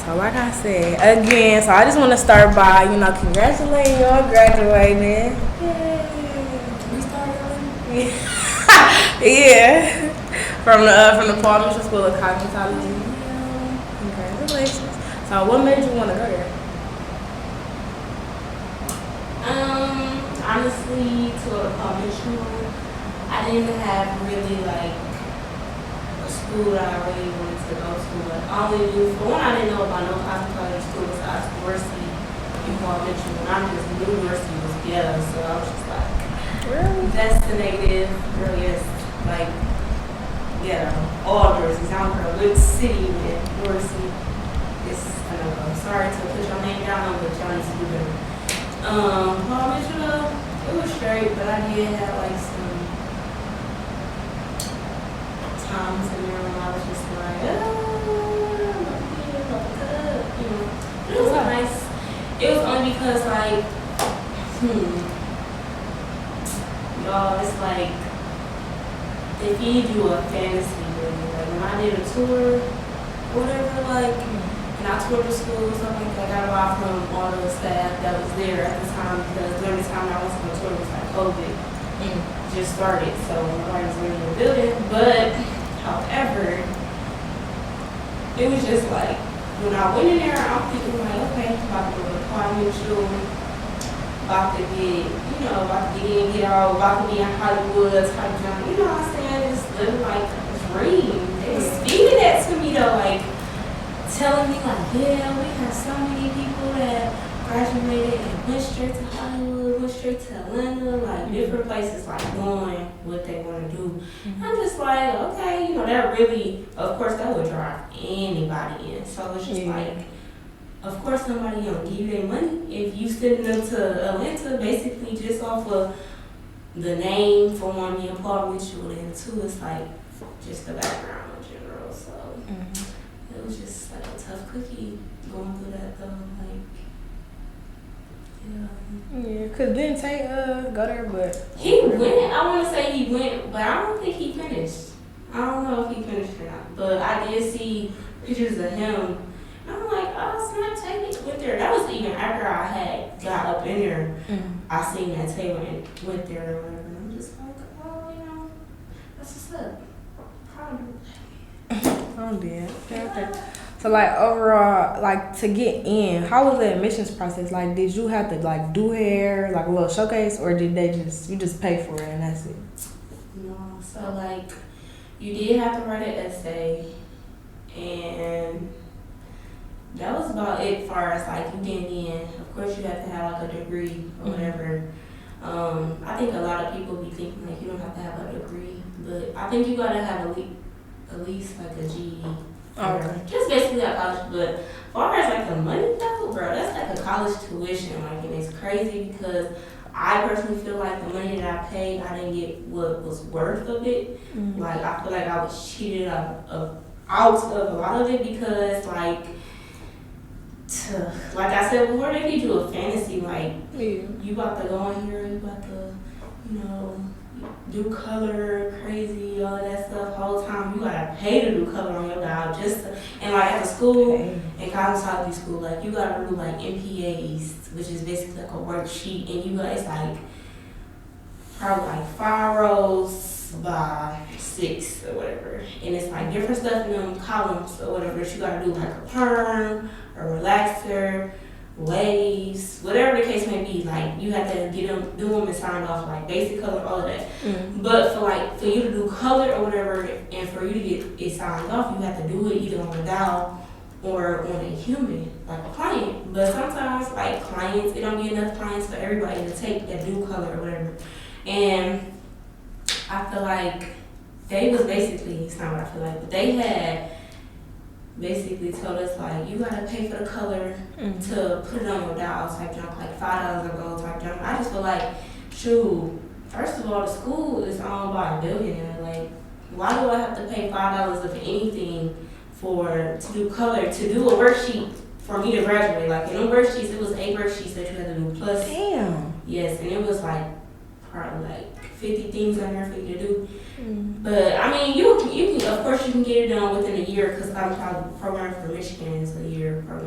So like I said, again, so I just want to start by, congratulating you on graduating. We started already? Yeah. From the Paul Mitchell School of Cosmetology. Congratulations. So what made you want to go there? Honestly, to a Paul Mitchell, I didn't have really like a school that I really wanted to go to. Like, I only knew, for one, I didn't know about no cosmetology school besides Dorsey and Paul Mitchell, and I just knew Dorsey was ghetto, so I was just like, Really? that's the negative, really is like ghetto. All Dorsey's, I don't care which city in Dorsey. It's sorry to put your name down, but y'all need to do better. Paul Mitchell, it was straight, but I did have like some times in there when I was just like, But it was nice. It was only because like, y'all, it's like they feed you a fantasy really. Like when I did a tour, whatever, like, and I toured the school, something like that. I got a lot from all the staff that was there at the time because during the time I was on the tour, it was like COVID just started, so nobody was really in the building. But however, it was just like when I went in there, I'm thinking like, okay, I'm about to go to Paul Mitchell, about to get, about to get in, get out, about to be in Hollywood type job. You know what I'm saying? Just living like a dream. They was feeding that to me though, like telling me like, yeah, we have so many people that graduated and went straight to Hollywood, went straight to Atlanta, like different places, like doing what they want to do. I'm just like, okay, that really, of course, that would drive anybody in. So it's just like, of course, somebody gonna give you their money if you sending them to Atlanta, basically just off of the name for one, me and Paul Mitchell, and two, it's like just the background in general. So it was just like a tough cookie going through that though, like. Yeah, cause didn't Tay go there, but he went. I want to say he went, but I don't think he finished. I don't know if he finished or not, but I did see pictures of him. And I'm like, oh, it's not Tay went there. That was even after I had got up in there. I seen that Tay went there or whatever, and I'm just like, oh, that's what's up. Proud of you. I'm dead. Okay. So like overall, like to get in, how was the admissions process? Like, did you have to like do hair, like a little showcase, or did you just pay for it and that's it? No, so like you did have to write an essay, and that was about it as far as like you getting in. Of course, you have to have like a degree or whatever. I think a lot of people be thinking like you don't have to have a degree, but I think you gotta have at least like a GED. Okay. Just basically like college, but as far as like the money though, bro, that's like a college tuition, like, and it's crazy because I personally feel like the money that I paid, I didn't get what was worth of it. Like I feel like I was cheated out of a lot of it because like I said before, they feed you a fantasy like you about to go in here, you about to, do color crazy, all of that stuff. Whole time you gotta pay to do color on your dial and like at the school, in cosmetology school, like you gotta do like MPAs, which is basically like a worksheet, and it's like probably like 5 rows by 6 or whatever, and it's like different stuff in them columns or whatever that you gotta do, like a perm, a relaxer, waves, whatever the case may be. Like you have to do them and sign off, like basic color, all of that. But for you to do color or whatever, and for you to get it signed off, you have to do it either on a dial or on a human, like a client. But sometimes, like clients, it don't be enough clients for everybody to take that do color or whatever. And I feel like they was basically, it's not what I feel like, but they had basically told us like you gotta pay for the color to put it on your dial type junk, like $5 a go type junk. I just feel like, shoot, first of all, the school is owned by a billionaire. Like, why do I have to pay $5 of anything to do color, to do a worksheet for me to graduate? Like in them worksheets, it was 8 worksheets that you had to do plus. Damn. Yes, and it was like probably like 50 things on there for you to do. But I mean, you can of course you can get it done within a year because I'm probably programming for Michigan is a year program.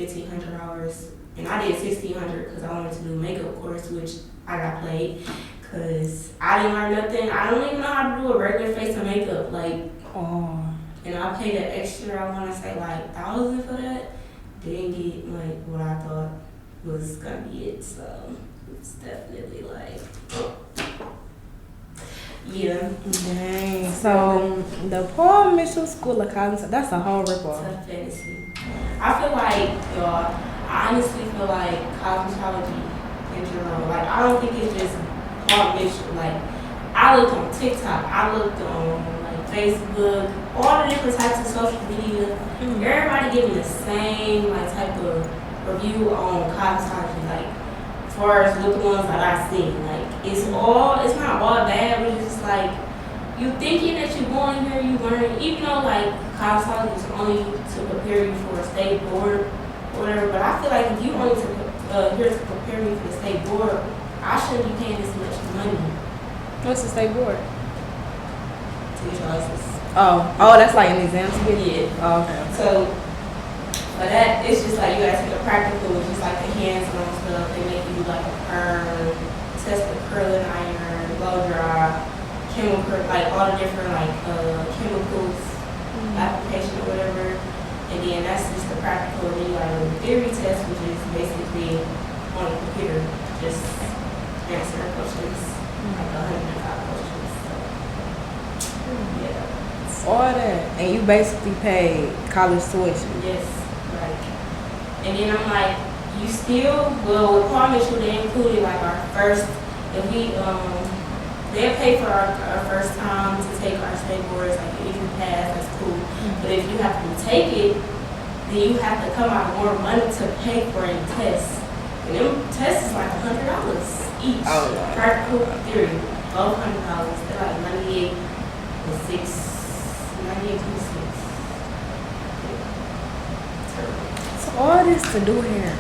$1,500, and I did $1,600 because I wanted to do makeup course, which I got played because I didn't learn nothing. I don't even know how to do a regular face of makeup, like. Oh. And I paid an extra, I want to say like $1,000 for that. Didn't get like what I thought was gonna be it, so it's definitely like, yeah. Dang. So the Paul Mitchell School of Cosmetology, that's a whole ripoff. Tough fantasy. I feel like, y'all, I honestly feel like cosmetology in general, like I don't think it's just Paul Mitchell. Like I looked on TikTok, I looked on like Facebook, all the different types of social media. Everybody giving the same like type of review on cosmetology, like as far as with the ones that I've seen. Like it's not all bad, but it's just like you thinking that you're going here, you learn, even though like cosmetology is only to prepare you for a state board or whatever. But I feel like if you only here to prepare me for the state board, I shouldn't be paying this much money. What's the state board? To get your license. Oh, that's like an exam to get it? Yeah. Oh, okay. So, but that, it's just like you gotta take a practical, which is like the hands-on stuff. They make you do like a perm, test the curling iron, blow dry, chemical, like all the different like chemicals, application or whatever. And then that's just the practical. And then you gotta do the theory test, which is basically on a computer, just answer questions, like 105 questions. So, yeah. All that. And you basically paid college tuition. Yes, like, and then I'm like, you still, well, with Paul Mitchell, they included like our first, if we, they'll pay for our first time to take our state boards, like if you pass, that's cool. But if you have to take it, then you have to come out more money to pay for a test. And them tests is like $100 each. Oh, wow. Practical theory, both $100. They're like 98 and 6. 98 to 6. So all this to do hair.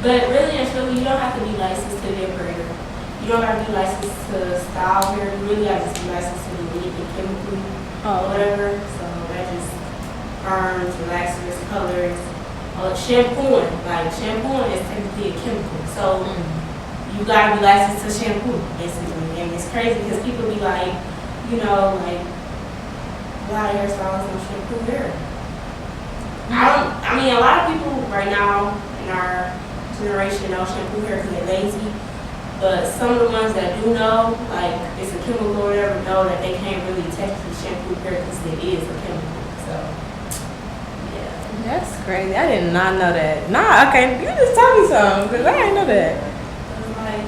But really and truly, you don't have to be licensed to be a braider. You don't have to be licensed to style hair. You really have to be licensed to do anything chemically or whatever. So that just perms, relaxers, colors, shampooing. Like shampooing is technically a chemical. So you gotta be licensed to shampoo, basically. And it's crazy because people be like, you know, like a lot of hairstylists don't shampoo hair. I mean, a lot of people right now in our generation don't shampoo hair because they're lazy. But some of the ones that do know, like it's a chemical or whatever, know that they can't really technically shampoo hair because it is a chemical. So, yeah. That's crazy. I did not know that. Nah, okay. You just tell me something because I didn't know that. It's like,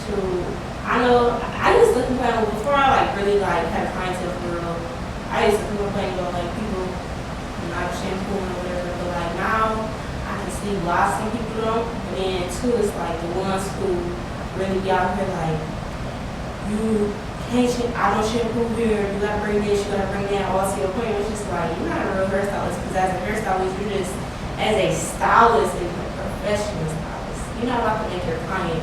shoot, I know, I used to complain before I like really like had a clientele for real. I used to complain about like people not shampooing or whatever, but like now I can see why some people don't. And then two is like the ones who really be out here like, you can't, I don't shampoo here, you gotta bring this, you gotta bring that, all to your point. It's just like, you're not a real hairstylist, because as a hairstylist, you're just, as a stylist and a professional stylist, you're not about to make your client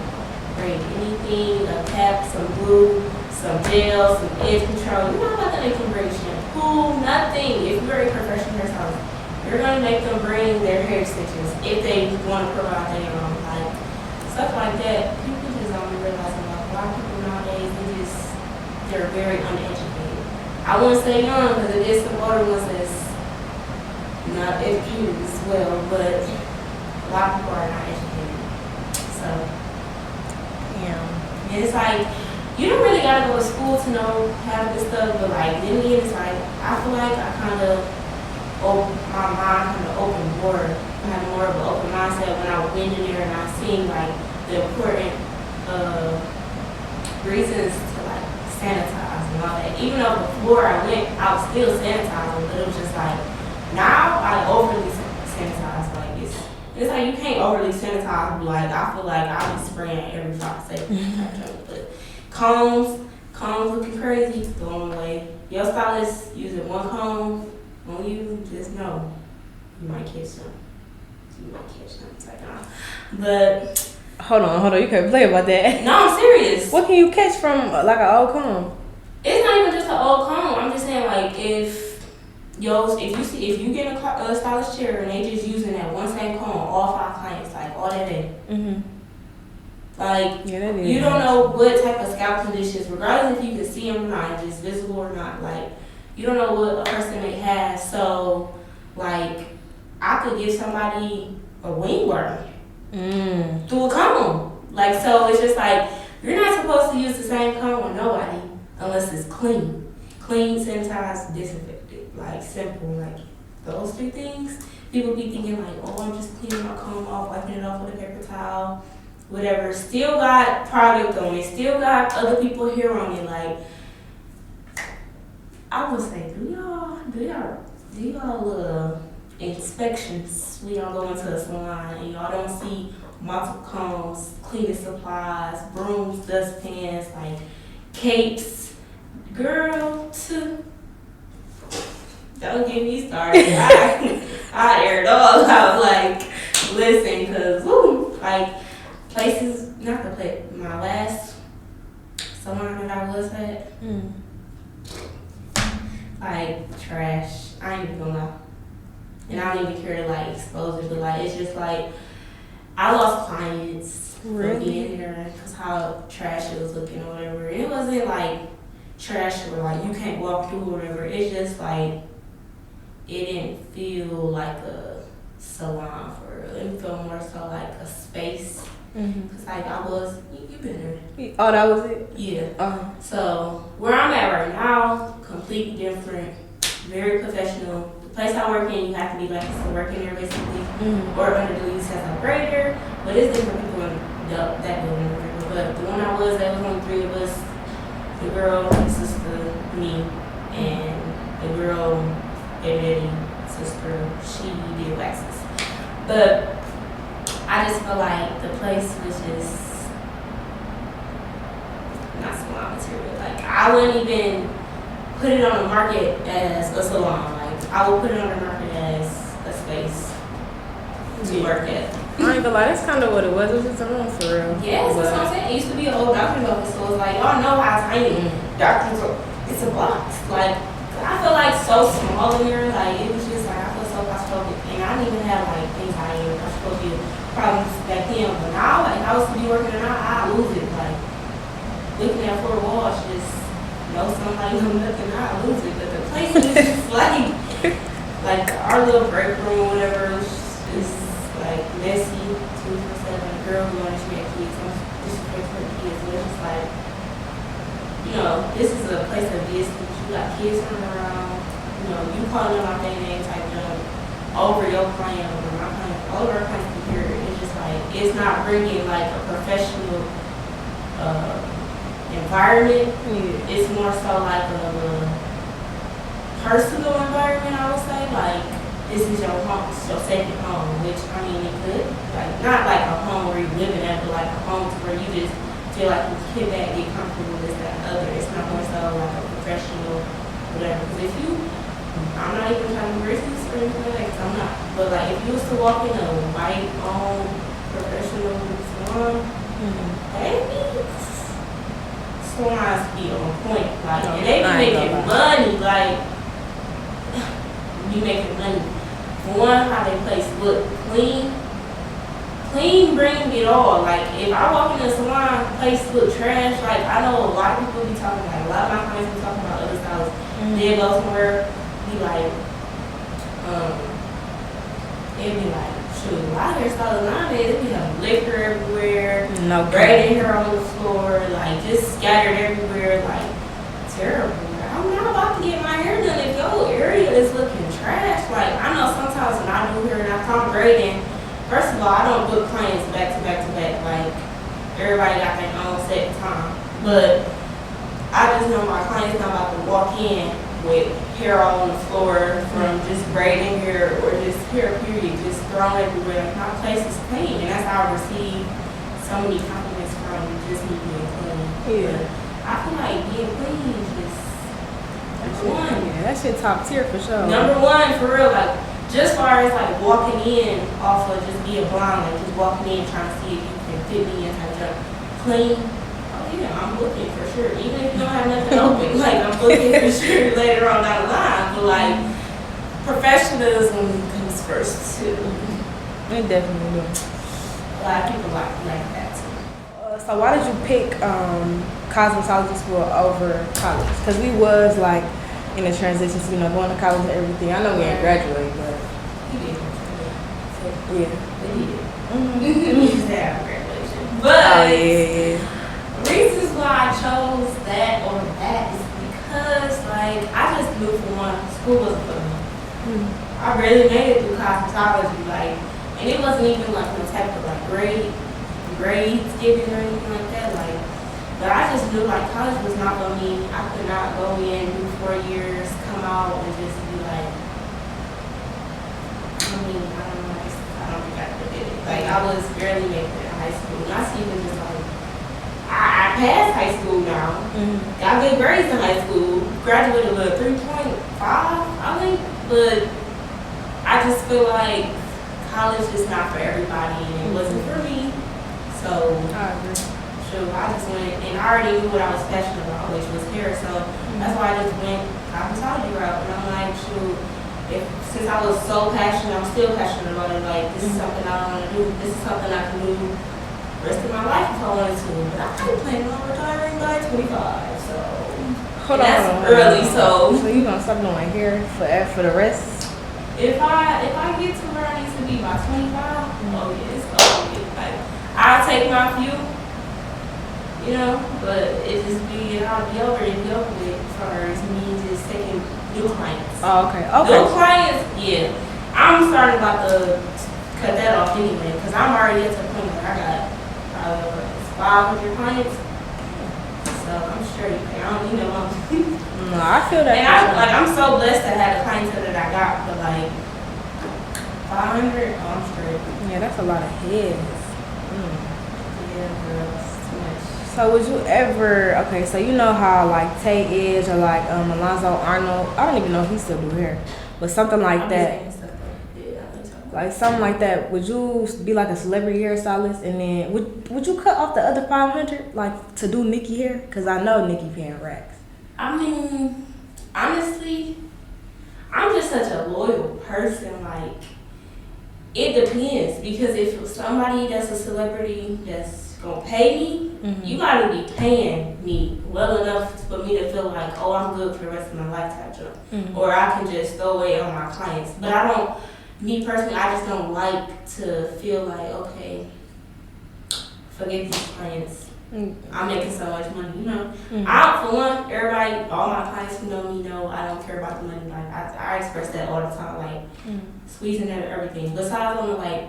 bring anything, a cap, some glue, some gel, some edge control. You're not about to make them bring shampoo, nothing. If you're a professional hairstylist, you're gonna make them bring their hair extensions if they want to provide their own, like stuff like that. People just don't realize about a lot of people nowadays. They're very uneducated. I wouldn't say young because it is some older ones that's not educated as well, but a lot of people are not educated. So, yeah, it's like you don't really gotta go to school to know how to do stuff, but like then again, it's like I feel like I kind of my mind kind of opened more. I had more of an open mindset when I went in there and I seen like the important reasons to like sanitize and all that. Even though before I went, I was still sanitizing, but it was just like now I overly sanitize. Like it's like you can't overly sanitize. Like I feel like I'll be spraying every 5 seconds. But combs looking crazy, going away. Your stylist using one comb on you, just know you might catch some. But hold on, you can't play about that. no, I'm serious. What can you catch from like an old comb? It's not even just an old comb. I'm just saying, like, if if you get a stylist chair and they just using that one same comb, all 5 clients, like all that day. Like, you don't know what type of scalp conditions, regardless if you can see them or not, if it's visible or not. Like, you don't know what a person may have. So, like, I could give somebody a wing burn through a comb. Like, so it's just like, you're not supposed to use the same comb with nobody unless it's clean. Clean, sanitized, disinfected. Like, simple. Like, those 3 things. People be thinking like, oh, I'm just cleaning my comb off, wiping it off with a paper towel. Whatever, still got product on it, still got other people here on it. Like, I would say, do y'all inspections when y'all go into a salon and y'all don't see multiple combs, cleaning supplies, brooms, dustpans, like capes. Girl, don't get me started. I air it all out. Like, listen, cause like. Places, not the place, my last salon that I was at, like, trash. I ain't even gonna lie. And I don't even care to, like, expose it, but, like, it's just, like, I lost clients for being there because how trash it was looking or whatever. It wasn't, like, trash or, like, you can't walk through or whatever. It's just, like, it didn't feel like a salon for real. It felt more so like a space. Cause like you been there. Oh, that was it? Yeah. So where I'm at right now, completely different, very professional. The place I work in, you have to be like a working there basically, or under the lease as a grader. But it's different people in that building. But the one I was at was only 3 of us. The girl, the sister, me, and the girl, baby sister. She did waxes, but I just feel like the place was just not salon material. Like, I wouldn't even put it on the market as a salon. Like, I would put it on the market as a space to work at. I ain't gonna lie, that's kind of what it was. It was just a room for real. Yes, that's what I'm saying. It used to be an old doctor's office, so it's like, y'all know how tiny doctors are. It's a box. Like, I feel like so small in here. Like, it was just like, I feel so claustrophobic. And I didn't even have, like, anxiety or claustrophobia problems back then. But now, like, I was to be working and I lose it. Like, looking at 4 walls, just know somebody know nothing, I lose it. But the place is just like our little break room, whatever, is like messy, 2-for-7. Girl, we want to share kids, disrespect for the kids. But it's just like, you know, this is a place of business. You got kids running around. You know, you calling them out their name type jump over your client, over my client, all of our clients computer. It's just like, it's not bringing like a professional environment. It's more so like a personal environment, I would say. Like, this is your home, it's your second home, which, I mean, it could, like, not like a home where you're living at, but like a home where you just feel like you can back, get comfortable with this, that, and other. It's not more so like a professional, whatever. Because if you, I'm not even trying to be racist or anything like that, 'cause I'm not. But like, if you was to walk in a white home, professional salon, baby, salons be on point. Like, and they be making money, like, be making money. For one, how they place look clean, bring it all. Like, if I walk in a salon, place look trash, like, I know a lot of people be talking, like, a lot of my friends be talking about other stylists. They go somewhere, be like, it'd be like, shoot, a lot of hairstylists nowadays, they be having liquor everywhere, braiding hair on the floor, like, just scattered everywhere, like, terrible. I'm not about to get my hair done if your area is looking trash. Like, I know sometimes when I do hair and I come braiding, first of all, I don't book clients back to back to back. Like, everybody got their own set time. But I just know my clients not about to walk in with hair all on the floor from just braiding hair or just hair period, just thrown everywhere. My place is clean, and that's how I receive so many compliments from just me being clean. Yeah. But I feel like being clean is just number 1. Yeah, that shit top tier for sure. Number 1, for real. Like, just far as like walking in off of just being blind, like just walking in trying to see if you can fit me in type of clean. Oh yeah, I'm looking for sure. Even if you don't have nothing open, like I'm looking for sure later on down the line. But like, professionalism comes first too. It definitely do. A lot of people like that too. So why did you pick cosmetology school over college? Because we was like in the transition, you know, going to college and everything. I know we ain't graduate, but He did. yeah. But he did. He just had a graduation. But reasons why I chose that over that is because like I just knew for one, school wasn't for me. I really made it through cosmetology, like, and it wasn't even like no type of like grades given or anything like that, like. But I just knew like college was not for me. I could not go in, do 4 years, come out, and just be like, I don't think I could have did it. Like I was barely making it in high school, not even just like. I passed high school now. Got good grades in high school. Graduated with a 3.5, I think. But I just feel like college is not for everybody, and it wasn't for me. So I agree. Sure, I just went, and I already knew what I was passionate about, which was hair. So that's why I just went cosmetology route. And I'm like, shoot, since I was so passionate, I'm still passionate about it. Like this is something I want to do. This is something I can do rest of my life if I wanted to, but I ain't planning on retiring by 25, so that's early. So you gonna stop doing hair for the rest? If I get to where I need to be by 25, oh yes, like I'll take my few, you know, but I'll be over with as far as me just taking new clients. Oh, okay. New clients, yeah. I'm starting about to cut that off anyway, because I'm already at the point where I got 500 clients, so I'm sure you pay. I don't need no money. No, I feel that. And I'm so blessed to have the clientele that I got, but like 500, I'm straight. Yeah, that's a lot of heads. Yeah, girl, it's too much. So would you ever? Okay, so you know how like Tay Edge or like Alonzo Arnold. I don't even know if he still do hair, but something like that. Like something like that, would you be like a celebrity hairstylist, and then would you cut off the other 500 like to do Nikki hair? Cause I know Nikki paying racks. I mean, honestly, I'm just such a loyal person. Like it depends, because if somebody that's a celebrity that's gonna pay me, you gotta be paying me well enough for me to feel like, oh, I'm good for the rest of my lifetime, or I can just throw away on my clients. But I don't. Me personally, I just don't like to feel like, okay, forget these clients. I'm making so much money, you know. For one, everybody, all my clients who know me know I don't care about the money. Like I express that all the time, like squeezing at everything. Besides on the like,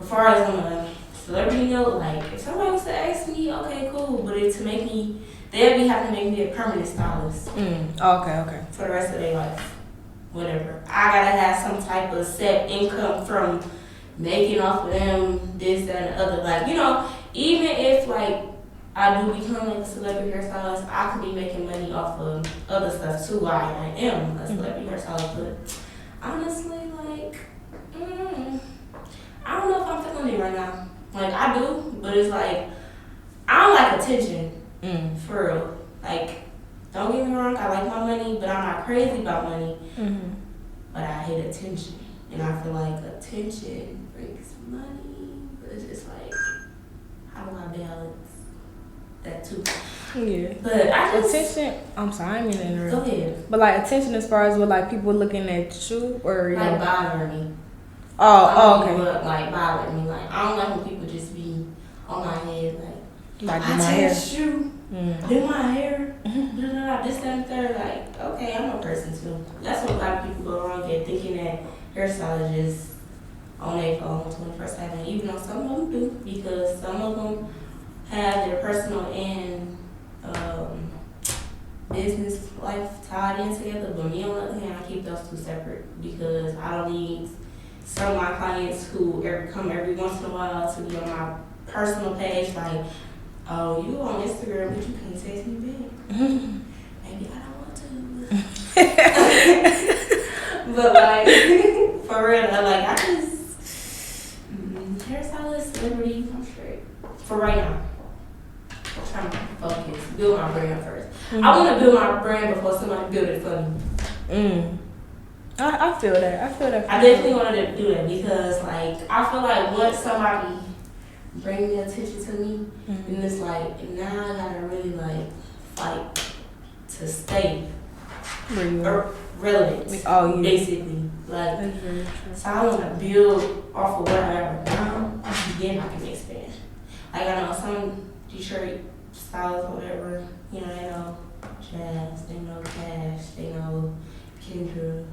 as far as on the celebrity note, like if somebody was to ask me, okay, cool, but to make me, they'll be having to make me a permanent stylist. Okay. For the rest of their life. Whatever. I gotta have some type of set income from making off of them, this, that, and the other. Like, you know, even if like I do become like a celebrity hairstylist, I could be making money off of other stuff too. I am a celebrity hairstylist, but honestly, like, I don't know if I'm feeling it right now. Like I do, but it's like I don't like attention. For real. Like, don't get me wrong, I like my money, but I'm not crazy about money. But I hate attention. And I feel like attention brings money. But it's just like, how do I balance that too? Yeah. But I just... Attention, I'm sorry, I didn't mean to interrupt. Go ahead. But like attention as far as what like people looking at you or... Like bothering me. Okay. Like bothering me. Like, I don't like when people just be on my head like do my hair. You. Do my hair. This, that, and third. Like, okay, I'm a person too. That's what a lot of people go wrong at, thinking that hairstylists on their phone 24/7. Even though some of them do, because some of them have their personal and business life tied in together. But me, on the other hand, I keep those two separate, because I don't need some of my clients who come every once in a while to be on my personal page like, oh, you on Instagram, but you can't text me back. Maybe I don't want to. But like, for real, like I just hairstylist, celebrity, I'm straight. For right now. I'm trying to focus, build my brand first. I want to build my brand before somebody build it for me. I feel that. I definitely wanted to do that because, like, I feel like once somebody bring the attention to me, and it's like, now I gotta really, like, fight to stay relevant. Oh, yeah. Basically. Like, that's very true. So I want to build off of what I got right now, and then I can expand. Like, I know some Detroit stylists or whatever, you know, they know Jazz, they know Cash, they know Kendra,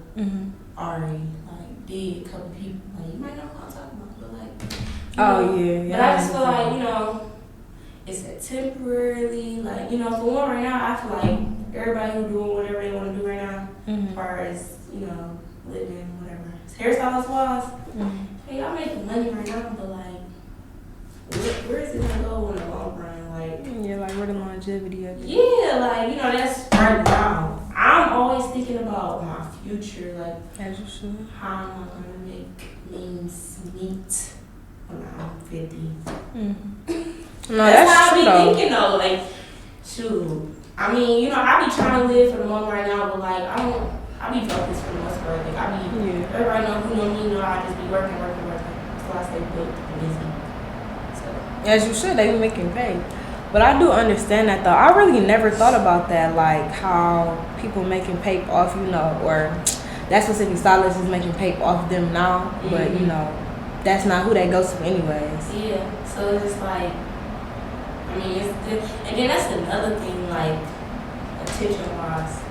Ari, like, did a couple people, like, you might know what I'm talking about, but like, yeah. But I just feel like, you know, it's a temporarily, like, you know, for one right now, I feel like everybody who doing whatever they want to do right now, as far as, you know, living, whatever. Hairstylist wise, hey, y'all making money right now, but like, where is it gonna go in the long run? Like, yeah, like where the longevity of it? Yeah, like, you know, that's right now. I'm always thinking about my future, like, as you should. How am I gonna make ends meet when I'm 50? No, that's how I be thinking though. Like, shoot. I mean, you know, I be trying to live for the moment right now, but like, I be focused for the most part. Like, everybody who know me know I just be working. So I stay booked and busy. So. As you should, they be making pay. But I do understand that though. I really never thought about that, like how people making pay off, you know, or that specific stylist is making pay off them now, but you know, that's not who they go to anyways. Yeah, so it's just like, I mean, and then that's another thing, like, attention-wise.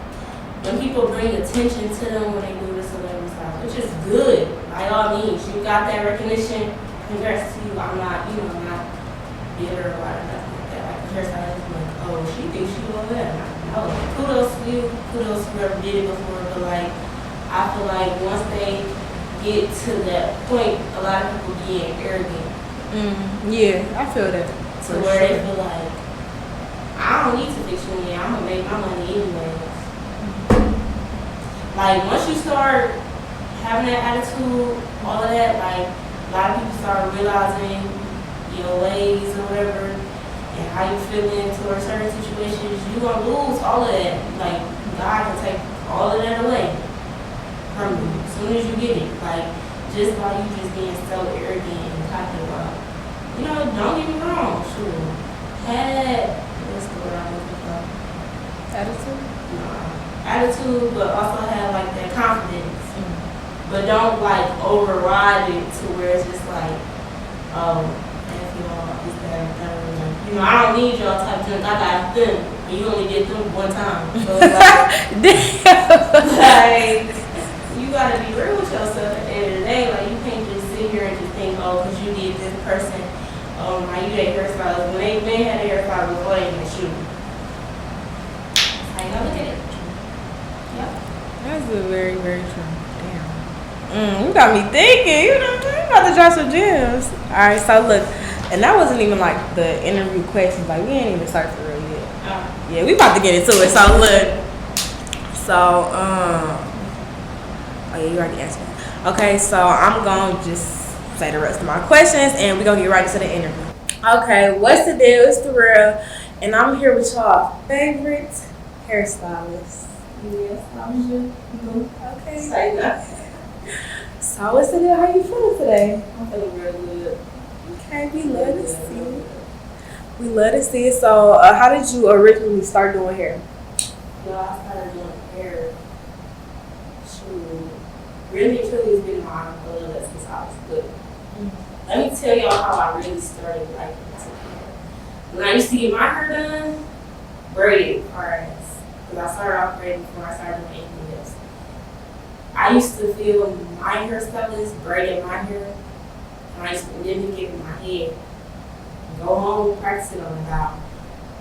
When people bring attention to them when they do the celebrity style, which is good, by all means. You got that recognition, congrats to you. I'm not, you know, I'm not bitter or nothing like that. Like, the hairstylist is like, oh, she thinks she will that. No, kudos to you, kudos to whoever did it before, but like, I feel like once they get to that point, a lot of people being arrogant. Yeah, I feel that. To where they feel like, I don't need to fix you in, I'm gonna make my money anyways. Like, once you start having that attitude, all of that, like, a lot of people start realizing your ways or whatever, and how you feeling towards certain situations, you gonna lose all of that. Like, God can take all of that away from you as soon as you get it. Like, just by you just being so arrogant and talking about, you know, don't get me wrong, sure. What's the word I'm looking for? Attitude? Attitude, but also have like that confidence. But don't like override it to where it's just like, oh, if y'all is that, you know, I don't need y'all type of thing. I got them, and you only get them one time. So it's like, you gotta be real with yourself at the end of the day. Like, you can't just sit here and just think, oh, because you did this person, now you date hairstylists. When they had a hairstylist before, they didn't shoot. That's how you gotta look at it. That's very, very true. Damn. You got me thinking. You know, you about to drop some gems. All right, so look, and that wasn't even like the interview questions. Like, we ain't even start for real yet. Yeah, we about to get into it. So look, oh yeah, you already answered that. Okay, so I'm gonna just say the rest of my questions, and we're gonna get right into the interview. Okay, what's the deal? It's the real, and I'm here with y'all favorite hairstylists. Yes, I'm sure. Okay. Say that. So what's the deal? How you feeling today? I'm feeling real good. Okay, we love to see it. We love to see it. So, how did you originally start doing hair? Yo, I started doing hair. Shoot, really, truly, it's been my blood since I was good. Let me tell y'all how I really started liking hair. When I used to get my hair done, braided parts. Because I started off braiding before I started doing anything else. I used to feel my hairstylist braiding my hair, and I used to mimic it in my head. Go home, practice it on the dial.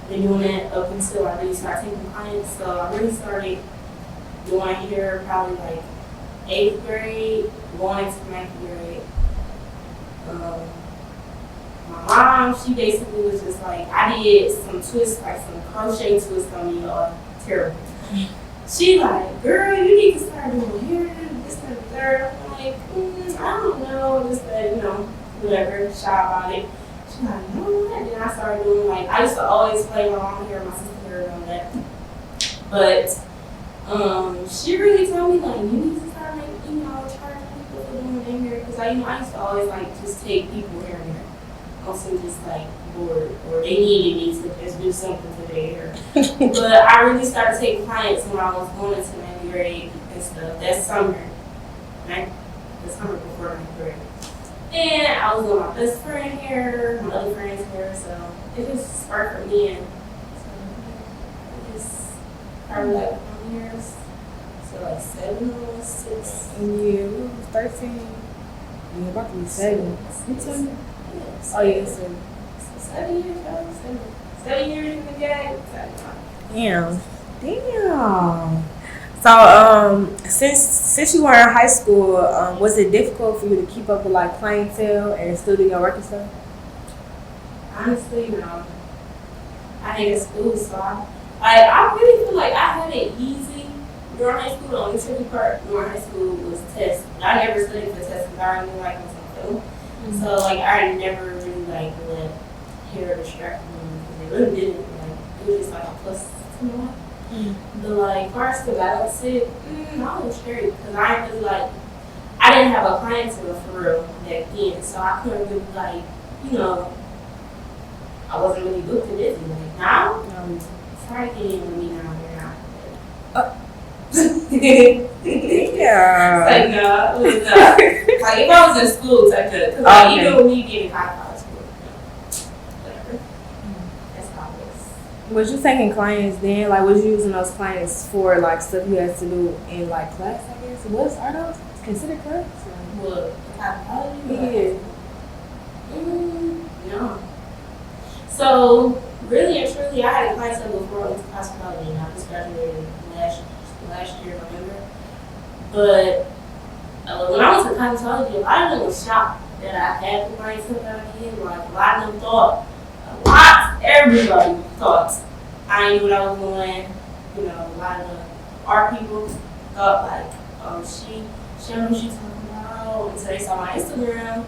Been doing that up until I really started taking clients. So I really started doing hair probably like 8th grade, going to 9th grade. My mom, she basically was just like, I did some twists, like some crochet twists on me, terrible. She like, girl, you need to start doing hair, this and the third. I'm like, I don't know, just that, you know, whatever, shy about it. She's like, no, and then I started doing like, I used to always play my mom hair, my sister hair, and all that. But she really told me like, you need to start making like, I used to always like just take people here and there. Also just like bored or they needed me to just do something to their hair. But I really started taking clients when I was going into 9th grade and stuff. That summer, right? The summer before 9th grade. And I was doing my best friend hair, my other friend's hair, so it just sparked for me. And so it just probably like 1 years. So like 7 or 6. Yeah, we was 13. Yeah, about to be 7. You tell me? Oh yeah, 7. 7 years, 7 years in the game. Damn. So, since you were in high school, was it difficult for you to keep up with like clientele and still do your work and stuff? Honestly, no. I hated school, so I really feel like I had it easy during high school. The only tricky part during high school was tests. I never studied for tests because I really like myself. So like I never really like let hair distract me because they really didn't. Like it was just like a plus to my life. But like far as the balance it, I was straight because I really like I didn't have a clientele for real back then, so I couldn't really like I wasn't really booked and busy. Like now, try to get in with me now. Yeah. It's like no, it was not. Like if I was in school, I could. Cause like even with me getting high college school, whatever. That's how it was. Was you taking clients then? Like, was you using those clients for like stuff you had to do in like class? I guess. Are those considered class? What cosmetology? Yeah. No. So really and truly, I had a clientele before I went to cosmetology, and I just graduated last year, November. But when I was in cosmetology, a lot of them was shocked that I had the clientele that I did. Like a lot of them thought, everybody thought I knew what I was doing. You know, a lot of the art people thought like, oh, she know what she's talking about. And so they saw my Instagram,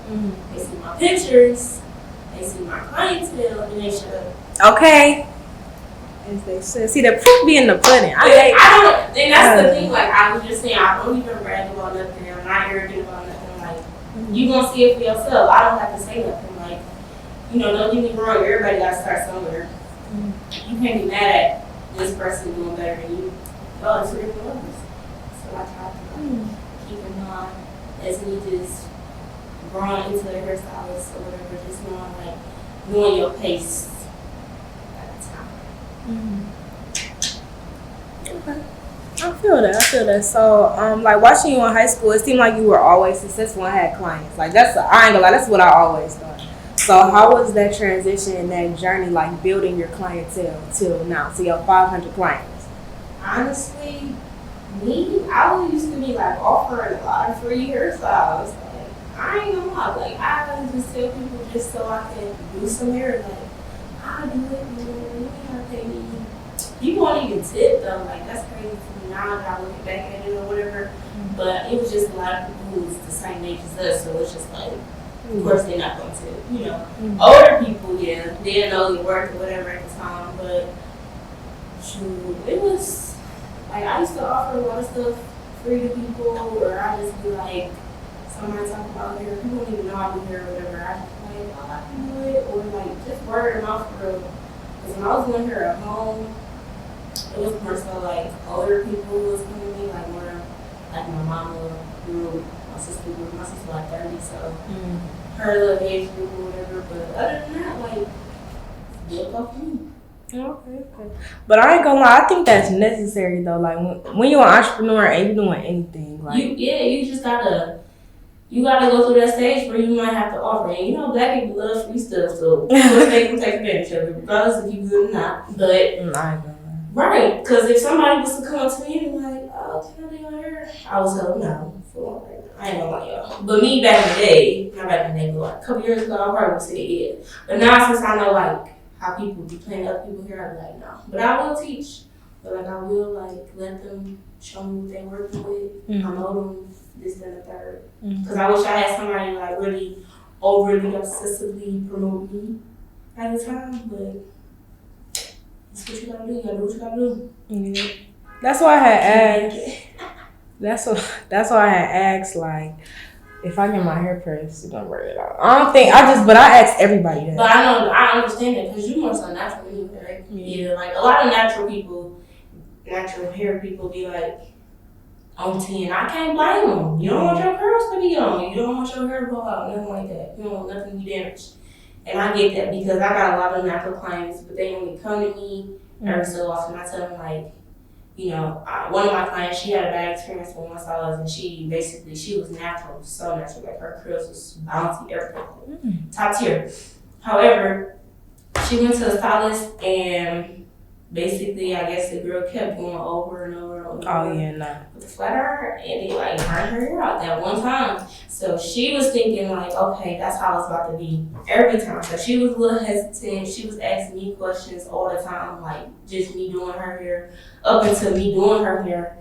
they see my pictures, they see my clientele, and they should. Okay. As they should. See, the proof be in the pudding. I don't, and that's the thing, like, I was just saying, I don't even brag about nothing. I'm not arrogant about nothing. Like, you gonna see it for yourself. I don't have to say nothing. Like, don't get me wrong, everybody gotta start somewhere. You can't be mad at this person doing better than you. Y'all are two different levels. So I try to keep in mind as we just growing into the hairstylist or whatever, just knowing, like, knowing your pace. Okay. I feel that. So, like watching you in high school, it seemed like you were always successful and had clients. Like I ain't gonna lie, that's what I always thought. So, how was that transition and that journey, like building your clientele till now, to your 500 clients? Honestly, I used to be like offering a lot of free hairstyles. Like I ain't gonna lie, like I would just tell people just so I can do some hair. Like I'll do it, you gotta pay me. People won't even tip though, like that's crazy to me now that I look back at it or whatever. But it was just a lot of people who was the same age as us, so it's just like, of course they're not going to, Older people, yeah, they didn't know they worked or whatever at the time, but shoot, it was, like I used to offer a lot of stuff free to people, or I just be like, somebody talk about hair, people don't even know I do hair or whatever, I just be like, oh, I can do it, or like, just word of mouth for real. Because when I was doing hair at home, it was more so like older people was coming to me, like more like my mama grew, my sister like 30, so her little age group or whatever. But other than that, like, built off me. Okay. But I ain't gonna lie, I think that's necessary though. Like when you're an entrepreneur and you're doing anything, like you just gotta go through that stage where you might have to offer. And black people love free stuff, so they can take advantage of it, regardless if you good or not. But I ain't gonna lie. Right, because if somebody was to come up to me and be like, oh, can I do your hair? I was telling no. So, I ain't gonna lie, y'all. But me back in the day, not back in the day, but like a couple years ago, I probably would say yeah. But now since I know like how people be playing other people here, I'd be like, no. But I will teach. But like I will like let them show me what they're working with, promote them, this, that, and the third. Because I wish I had somebody like really overly obsessively promote me at the time, but that's what you gotta do. You gotta do what you gotta do. Yeah. That's why I had asked. That's why I had asked. Like, if I get my hair pressed, it's gonna burn it out. I don't think but I ask everybody that. But I understand that because you more so natural anyway, right? Yeah, like a lot of natural hair people be like on 10. I can't blame them. You don't want your curls to be on. You don't want your hair to go out, nothing like that. You don't want nothing to be damaged. And I get that because I got a lot of natural clients, but they only come to me every so often. I tell them like, you know, one of my clients, she had a bad experience with one stylist, and she was natural, so natural, like her curls was bouncy, everything, top tier. However, she went to a stylist, and basically, I guess the girl kept going over and over and over. Oh yeah, no. With the flat iron, and they like burned her hair out that one time. So she was thinking like, okay, that's how it's about to be every time. So she was a little hesitant. She was asking me questions all the time, like just me doing her hair, up until me doing her hair.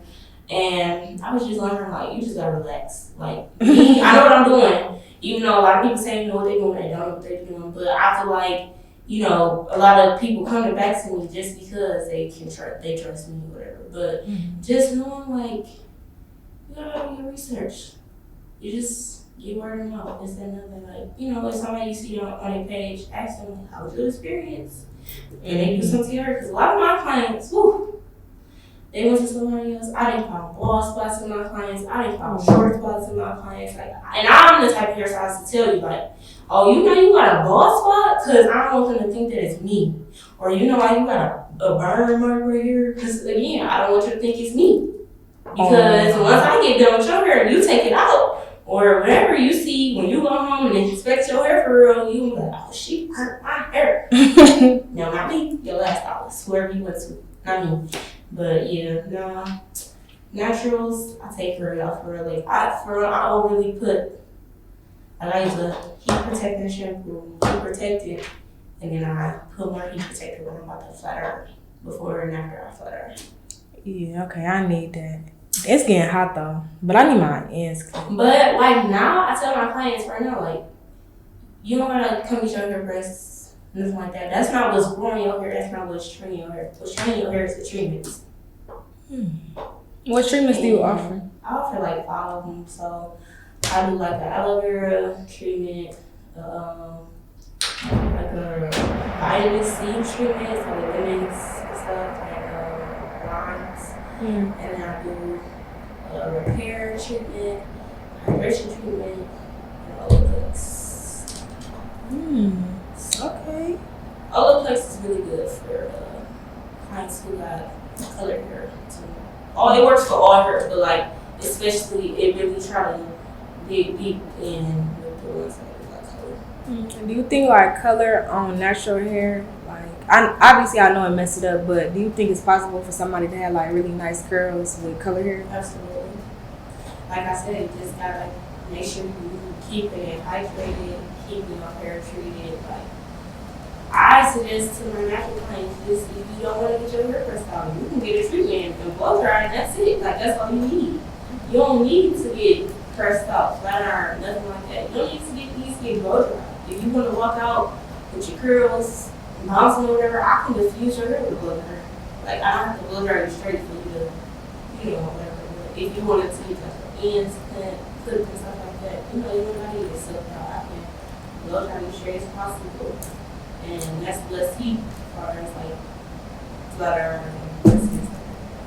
And I was just letting her like, you just gotta relax. Like me, I know what I'm doing. Even though a lot of people say you know what they're doing, they don't know what they're doing. But I feel like, you know, a lot of people coming back to me just because they trust me or whatever. But just knowing like, you gotta do your research. You just get word of mouth. It's another like, you know, if somebody you see on their page, ask them like, how was your experience? And they do something to her. Because a lot of my clients, they went to somebody else. I didn't find bald spots in my clients. I didn't find short spots in my clients. Like, and I'm the type of hairstylist to tell you like, oh, you know you got a bald spot? Because I don't want them to think that it's me. Or you know why you got a burn mark right here? Because again, I don't want you to think it's me. Because once I get done with your hair, you take it out. Or whatever you see when you go home and inspect your hair for real, you be like, oh, she hurt my hair. No, not me. Your last stylist, whoever you went to. Not me. But yeah, no. Naturals, I take care of y'all for real. Like, I don't really put, like I use a heat protecting shampoo, heat protected, and then I put more heat protector when I'm about to flat iron, before and after I flat iron. Yeah, okay, I need that. It's getting hot though, but I need my ends clean. But like now, I tell my clients right now, like, you don't gotta come get your hair pressed, nothing like that. That's not what's growing your hair. That's not what's training your hair. What's training your hair is the treatments. What treatments do you offer? I offer like 5 of them. So I do like an aloe vera treatment, like a vitamin C treatment, so the lemons and stuff, like limes, and then I do repair treatment, hydration treatment, and Olaplex. Okay. Olaplex is really good for clients who got colored hair too. It works for all hair, but like especially it really try to dig deep in with the ones that got color. Do you think like color on natural hair, like obviously I know it messed it up, but do you think it's possible for somebody to have like really nice curls with color hair? Absolutely. Like I said, you just gotta make sure you keep it hydrated, keep your hair treated. Like I suggest to my natural clients, just if you don't want to get your hair pressed out, you can get a treatment and blow dry, and that's it. Like that's all you need. You don't need to get pressed out, flat iron, nothing like that. You don't need to get blow dry. If you want to walk out with your curls, bouncing or whatever, I can diffuse your hair with blow dry. Like I don't have to blow dry you straight for you to, you know, whatever. But if you wanted to use like ends, clip and stuff like that, you know, you don't gotta get silk out. I can blow dry you straight as possible. And that's less heat as far as like flat iron and stuff.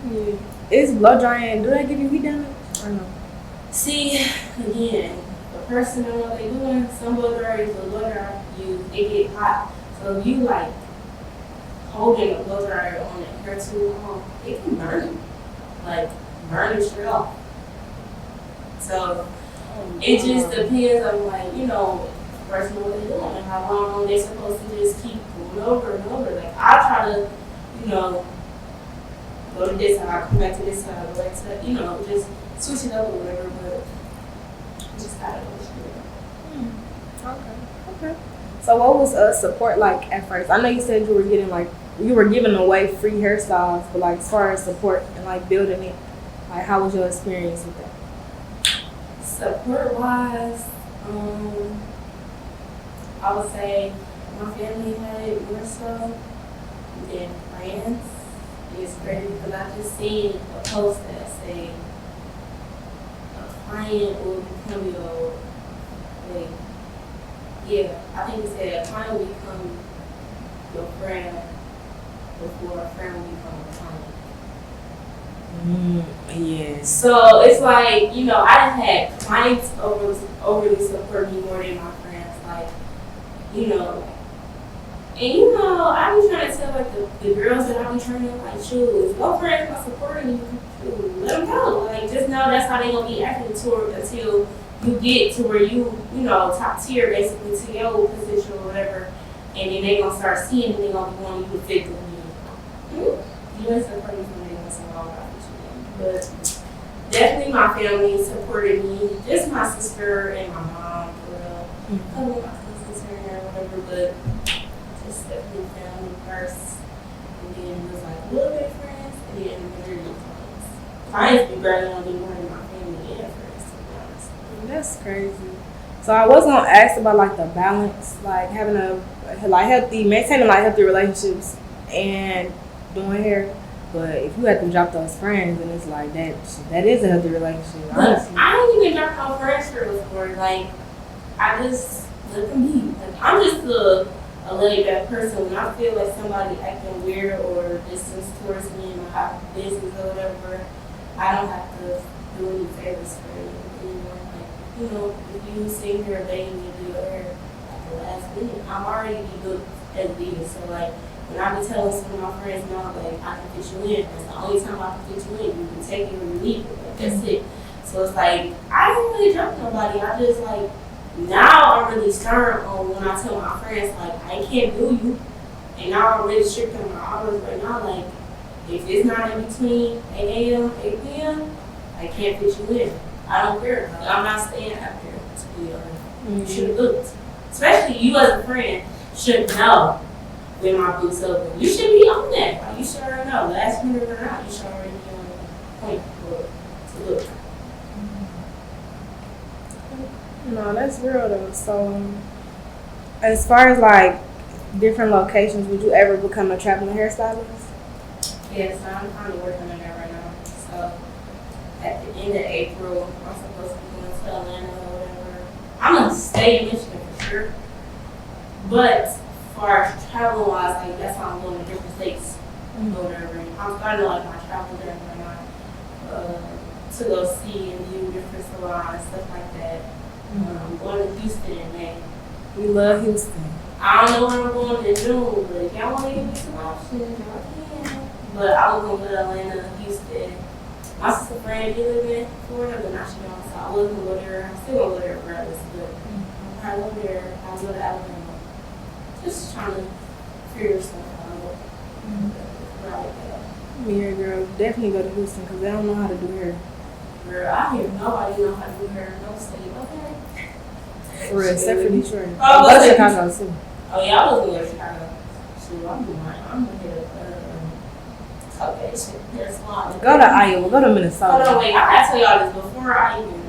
Yeah. Is blow drying, do that give you heat damage or no? See, again, the person don't know what they're doing. Some blow dryers will blow dry you, it get hot. So if you like holding a blow dryer on the hair too long, it can burn you. Like burn you straight off. So it just depends on like, you know, the person what they're doing and how long they're supposed to just keep going over and over. Like I try to, you know, go to this side, come back to this side, go back to that, you know, just switch it up or whatever, but just gotta know what you're doing. Okay. So what was support like at first? I know you said you were giving away free hairstyles, but like as far as support and like building it, like how was your experience with that? Support wise, I would say my family had it more so than friends. It's crazy because I just seen a post that say a client will become your Wait. Yeah, I think it said a client will become your friend before a friend will become a client. Yes. So it's like, you know, I had clients overly support me more than my friends. Like, you know, and you know, I be trying to tell like the girls that I be training, like, shoot, if your friends not supporting you, shoot, let them go. Like, just know that's how they gonna be acting until you get to where you know, top tier basically to your position or whatever, and then they gonna start seeing it, they gonna be wanting you to fit them in. You ain't supporting me from them, so all about you. But definitely my family supported me, just my sister and my mom, for real. A couple of my cousins here and there, whatever, but just definitely family first, and then it was like a little bit of friends, and then very good friends. Clients be barely on me more than my family and friends, to be honest. That's crazy. So I was gonna ask about like the balance, like having maintaining like healthy relationships and doing hair. But if you have to drop those friends, then it's like that is a healthy relationship. Honestly. I don't even drop no friends for before. Like, I just let them be. Like, I'm just a laid back person. When I feel like somebody acting weird or distance towards me in my business or whatever, I don't have to do any favors for anyone. Like, you know, if you sing here begging me to do your hair at the last minute, I'm already be good as leader. So like, when I be telling some of my friends now, like, I can fit you in, that's the only time I can fit you in. You can take it or you leave it. Like, that's it. So it's like, I don't really drop nobody. I just like, now I'm really stern on when I tell my friends, like, I can't do you. And now I'm really strict on my hours right now. Like, if it's not in between 8 a.m., 8 p.m., I can't fit you in. I don't care. Like, I'm not staying out there, to be honest. You should have looked. Especially you as a friend should know when my book's open. You should be on that. Like, you should already know. Last minute or not, you should already be on the point to look. No, that's real though. So, as far as like different locations, would you ever become a traveling hairstylist? Yes, I'm kind of working on that right now. So, at the end of April, I'm supposed to be going to Atlanta or whatever. I'm going to stay in Michigan for sure. But, as far as travel wise, like, that's how I'm going to different states or whatever. I'm starting to like my travel there right now. To go see and do different salons, stuff like that. I'm going to Houston in May. We love Houston. I don't know where I'm going in June, but if y'all want to give me some options, y'all can. But I was going to go to Atlanta, Houston. My sister friend did live in Florida, but now she's gone, so I was going to go there. I'm still going to go there regardless, but I'll probably go there. I'll go to Alabama. Just trying to figure stuff out. Me and girl definitely go to Houston because they don't know how to do hair. Girl, I hear nobody know how to do hair in no state, okay? For real, except for Detroit. Oh, Go to Chicago too. Oh yeah, I was going to Chicago. So I'm going to hit Caucasian hair salon. Go to Iowa. Go to Minnesota. Hold on, wait. I gotta tell y'all this before I even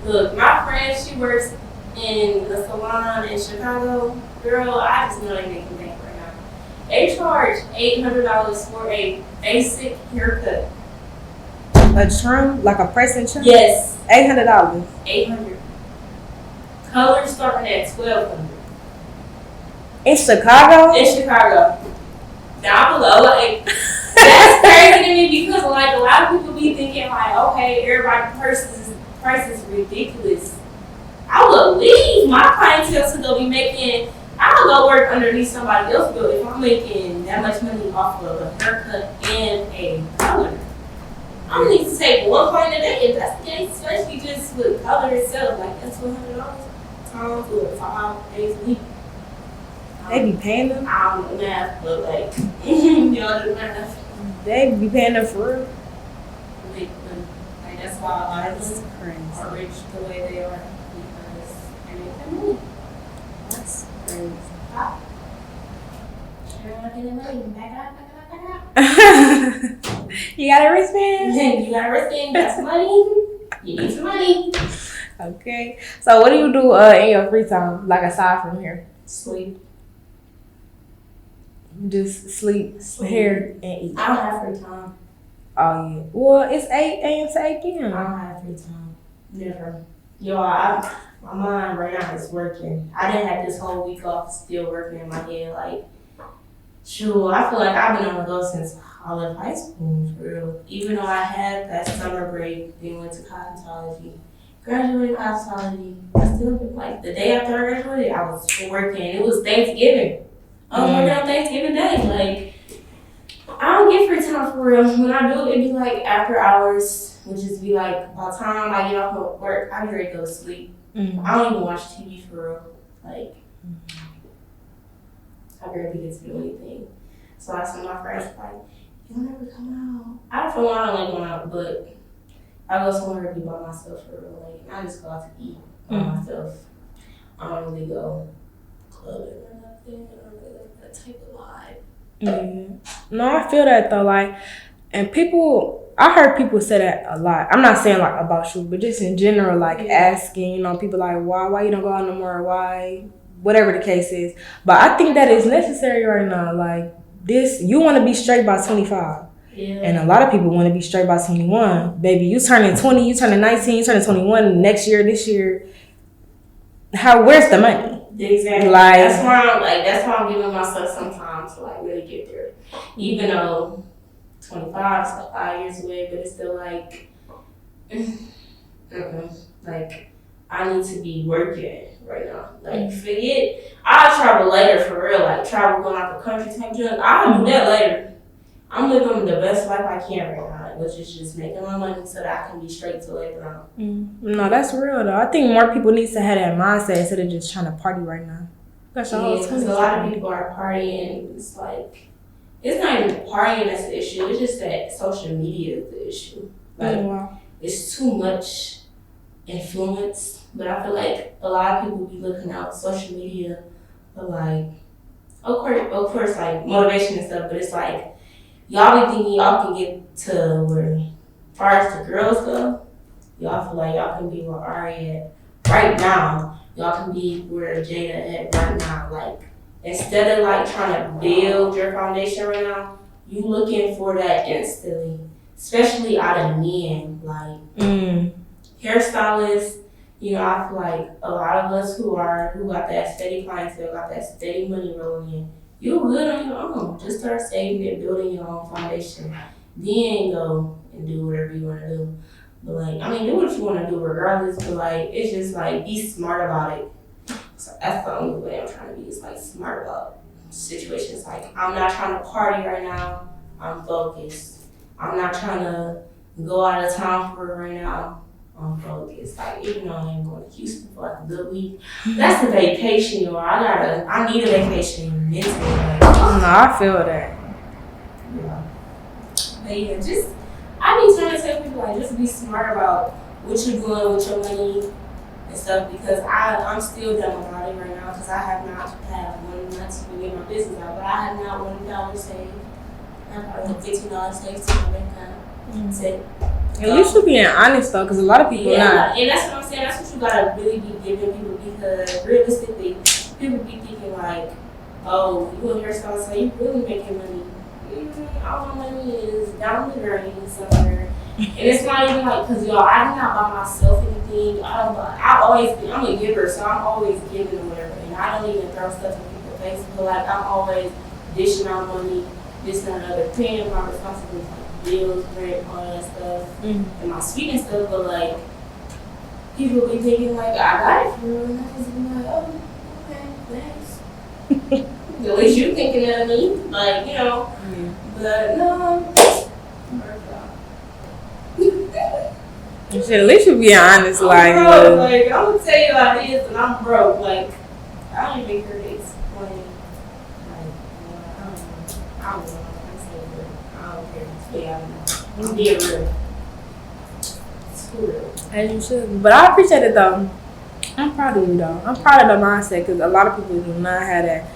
look. My friend, she works in a salon in Chicago. Girl, I just know they making bank right now. They charge $800 for a basic haircut. A trim, like a pressing trim. Yes. $800. $800. Colors starting at $1,200. In Chicago? In Chicago. Down below, like, that's crazy to me because, like, a lot of people be thinking, like, okay, everybody's price is ridiculous. I would leave my clientele to go be making, I would go work underneath somebody else, but if I'm making that much money off of a haircut and a color, I'm gonna need to take one client a day if that's the case, especially just with color itself. Like, that's $100 times with 5 days a week. They be paying them? I don't know math, but like, y'all do math. They be paying them for real? Like, that's why a lot of That's them crazy. are rich the way they are because they make their money. That's crazy. Everyone getting money. Back up. You got a wristband? You got a wristband, you got some money. You need some money. Okay. So what do you do in your free time, like aside from here? Sleep. Just sleep, hair, and eat. I don't have free time. Oh yeah. Well, it's 8 a.m. to 8 p.m. I don't have free time. Never. Yo, my mind right now is working. I didn't have this whole week off, still working in my head. Like, sure, I feel like I've been on the go since I left high school, for real. Even though I had that summer break, then went to cosmetology. Graduated cosmetology. I still, like, the day after I graduated, I was working. It was Thanksgiving. I was working on Thanksgiving Day. Like, I don't get free time for real. When I do, it'd be like after hours, which is be like by the time I get off of work, I get ready to go to sleep. I don't even watch TV for real. Like, I barely get to do anything. So I said my friends like, you'll never come out. I don't like going out, but I go somewhere to be by myself for real. Like, I just go out to eat by myself. I don't really go clubbing or nothing. I don't really like that type of vibe. No, I feel that though. Like, and people, I heard people say that a lot. I'm not saying like about you, but just in general, like asking, people like, why you don't go out no more? Why? Whatever the case is. But I think that is necessary right now. Like, this, you want to be straight by 25. Yeah. And a lot of people want to be straight by 21. Baby, you turning 20, you turning 19, you turning 21 next year, this year. Where's the money? Exactly. Like, that's why I'm giving myself some time to like really get there. Even though 25 is like 5 years away, but it's still like, like, I need to be working right now. Like, forget, I'll travel later for real, like travel going out the country type junk. I'll do that later. I'm living the best life I can right now, which is just making my money so that I can be straight to later on. No, that's real though. I think more people need to have that mindset instead of just trying to party right now. Because a lot of people are partying. It's like, it's not even partying that's the issue. It's just that social media is the issue. Like, it's too much influence. But I feel like a lot of people be looking out social media for like, of course, like motivation and stuff. But it's like, y'all be thinking y'all can get to where, as far as the girls go, y'all feel like y'all can be where Ari at right now. Y'all can be where Jada at right now. Like, instead of like trying to build your foundation right now, you looking for that instantly, especially out of men. Like, hairstylists, I feel like a lot of us who got that steady clientele, got that steady money rolling in, you're good on your own. Just start saving and building your own foundation. Then go and do whatever you want to do. But like, do what you want to do regardless. But like, it's just like, be smart about it. So that's the only way I'm trying to be, is like smart about situations. Like, I'm not trying to party right now. I'm focused. I'm not trying to go out of town for it right now. I'm focused. Like, even though I ain't going to Houston for like a good week, that's a vacation, y'all. I need a vacation mentally. Like, I feel that. Yeah. But yeah, I be trying to tell people, like, just be smart about what you're doing with your money and stuff, because I'm still dumb about it right now, because I have not had one, not to get my business out, but I have not $1 saved. I have probably $15 saved to my bank account. That's it. And you should be honest though, because a lot of people not. And that's what I'm saying. That's what you gotta really be giving people, because realistically, people be thinking like, oh, you a hairstylist, so you really making money. All my money is down the drain somewhere. And it's not even like, because y'all, I do not buy myself anything. I'm a giver, so I'm always giving or whatever. And I don't even throw stuff in people's face, but like, I'm always dishing out money, this and another, paying my responsibilities. Bills, rent, all that stuff, and my sweet and stuff, but like, people be thinking like, I got it for real, and I just be like, oh, okay, thanks. At least you thinking of me, like, but no, Shit, at least you be honest, I'm broke, like, I'm gonna tell you how it is, and I'm broke, like, I don't even care to explain, like, I don't know. Yeah, I'm being real. It's real. As you should. But I appreciate it though. I'm proud of you though. I'm proud of the mindset, because a lot of people do not have that.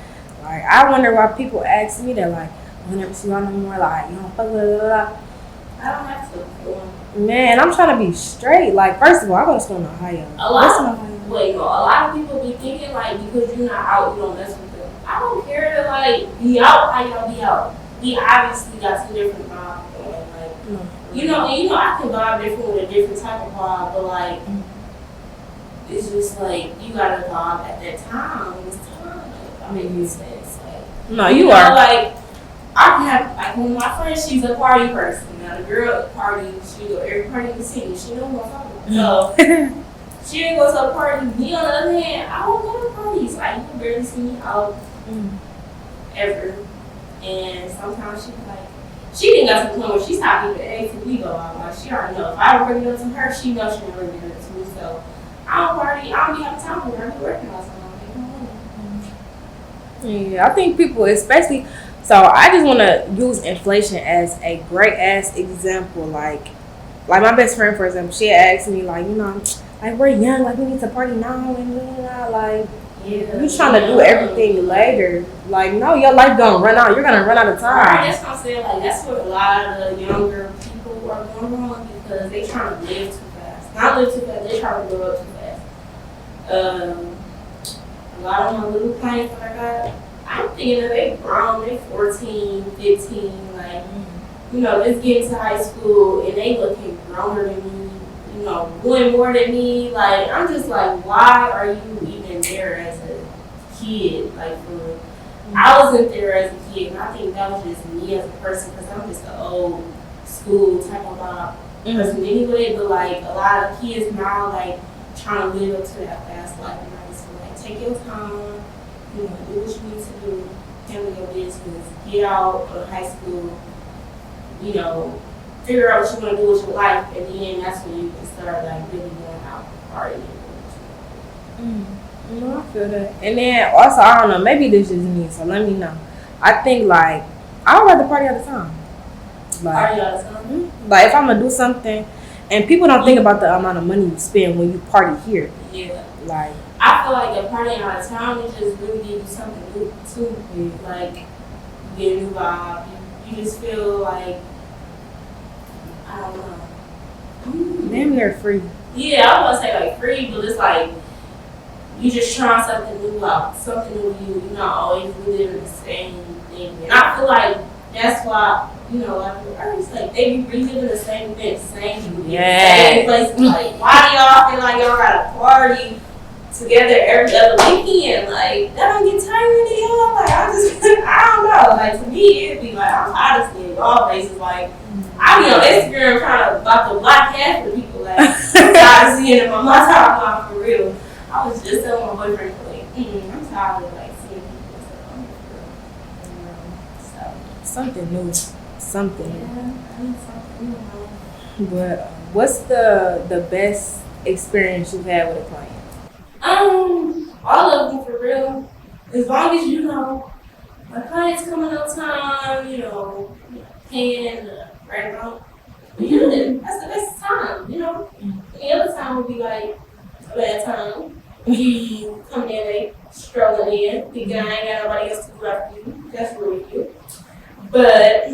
Like, I wonder why people ask me that, like, I never see y'all no more, like, you don't fuck with blah. I don't have to. Man, I'm trying to be straight. Like, first of all, I go to school in Ohio. A lot of people be thinking like, because you're not out, you don't mess with them. I don't care to like be out, how y'all be out. We obviously got some different vibes. I can vibe different with a different type of vibe, but like, it's just like you gotta vibe at that time. It's time. I mean, it's like no, you are like I can have like one of my friends. She's a party person. Now the girl party, she go every party you see. She don't want to so she didn't go to a party. Me on the other hand, I don't go to parties. Like you can barely see me out ever. And sometimes she like. She didn't go to the point where she stopped even asking we go out. Like, she already know if I would bring it up to her, she knows she would bring it up to me. So, I don't party, I don't be having time for her. I be working on something. Yeah, I think people, especially, so I just want to use inflation as a great ass example. Like my best friend, for example, she asked me, like, you know, like, we're young, like, we need to party now, and like, you trying to do everything later. Like, no, your life gonna run out. You're gonna run out of time. Right, that's what I'm saying. Like, that's what a lot of the younger people are going wrong because they trying to live too fast. Not live too fast, they trying to grow up too fast. A lot of my little clients that I got, I'm thinking that they grown, they 14, 15, like, you know, just getting to high school and they looking growner than me, you know, doing more than me. Like, I'm just like, why are you even there as a kid? Like, I wasn't there as a kid, and I think that was just me as a person because I'm just an old school type of person anyway. But like a lot of kids now, like trying to live up to that fast life, and I just feel like take your time, you know, do what you need to do, handle your business, get out of high school, you know, figure out what you want to do with your life, and then that's when you can start like really going out partying. No, I feel that. And then also, I don't know, maybe this is me, so let me know. I think like I would rather party all the time. Like, party all the time? Like if I'm gonna do something, and people don't think about the amount of money you spend when you party here. Yeah. Like I feel like a partying all the time, it just really gives you something new too. Like you get a new vibe. You just feel like I don't know. Damn, they're free. Yeah, I want to say like free, but it's like you just trying something new out, something new. You're not always reliving the same thing. And I feel like that's why, you know, like artists, like they be reliving the same thing, same place. Like, why do y'all feel like y'all got a party together every other weekend? Like, that don't get tiring to y'all? Like, I don't know. Like, to me, it'd be like, I'm tired of seeing y'all places. Like, I be on Instagram trying to about to block half the people. Like, I'm tired of seeing them on my timeline for real. I was just telling my boyfriend, like, I'm tired of like seeing people and stuff. So something new, something. Yeah, I need something new. But what's the best experience you've had with a client? All of them for real. As long as you know, my client's coming on time, you know, paying the right amount. Yeah, that's the best time, you know. The other time would be like a bad time. You come in late, strolling in, thinking I ain't got nobody else to do after you. That's really cute. But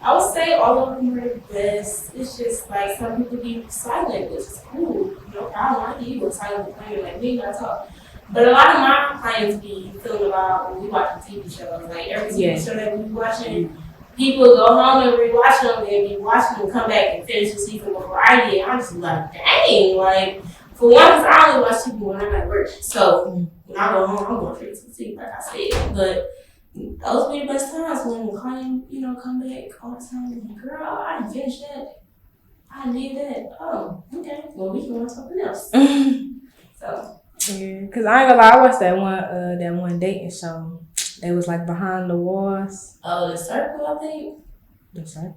I would say all of them are the best. It's just like some people be silent, which is cool. No problem. I think you go silent client, like we ain't gotta talk. But a lot of my clients be feeling about when we watching TV shows. Like every TV show that we be watching, people go home and rewatch them and be watching them come back and finish the season before I did. I'm just like, dang, like. For one, because I only watch TV when I'm at work. So when I go home, I'm going straight to sleep, like I said. But those be the best times when the client, you know, come back all the time. And, girl, I didn't finish that. I need that. Oh, okay. Well, we can want something else. So yeah, cause I ain't gonna lie, I watched that one dating show. They was like behind the walls. Oh, The Circle, I think. The Circle.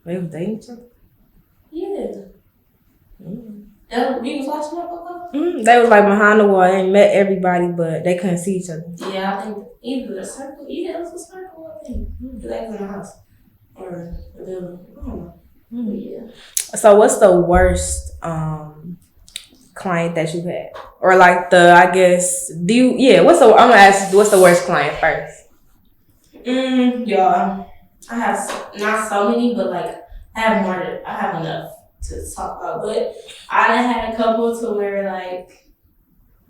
They was dating each other. Yeah. We was watching that before? They was like behind the wall. They met everybody, but they couldn't see each other. Yeah, I think either The Circle. Yeah, it was The Circle, I think. They was in the house. Or the building. I don't know. Yeah. So what's the worst client that you had? Or like I'm gonna ask you, what's the worst client first? Yeah. I have not so many, but like I have enough to talk about. But I done had a couple to where like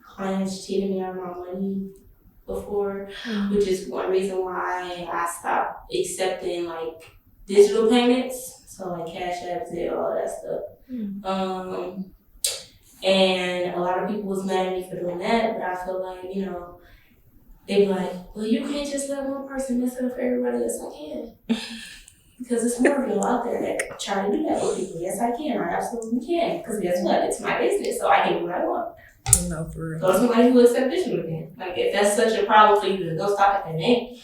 clients cheated me out of my money before, which is one reason why I stopped accepting like digital payments. So like Cash App, Zelle, all that stuff. And a lot of people was mad at me for doing that, but I feel like, they be like, well, you can't just let one person mess it up for everybody else. I can. Because it's more people out there that try to do that with people. Yes, I can. I absolutely can. Because guess what? It's my business, so I can do what I want. No, for real. So somebody who accept this with me. Like, if that's such a problem for you, then don't stop at that name.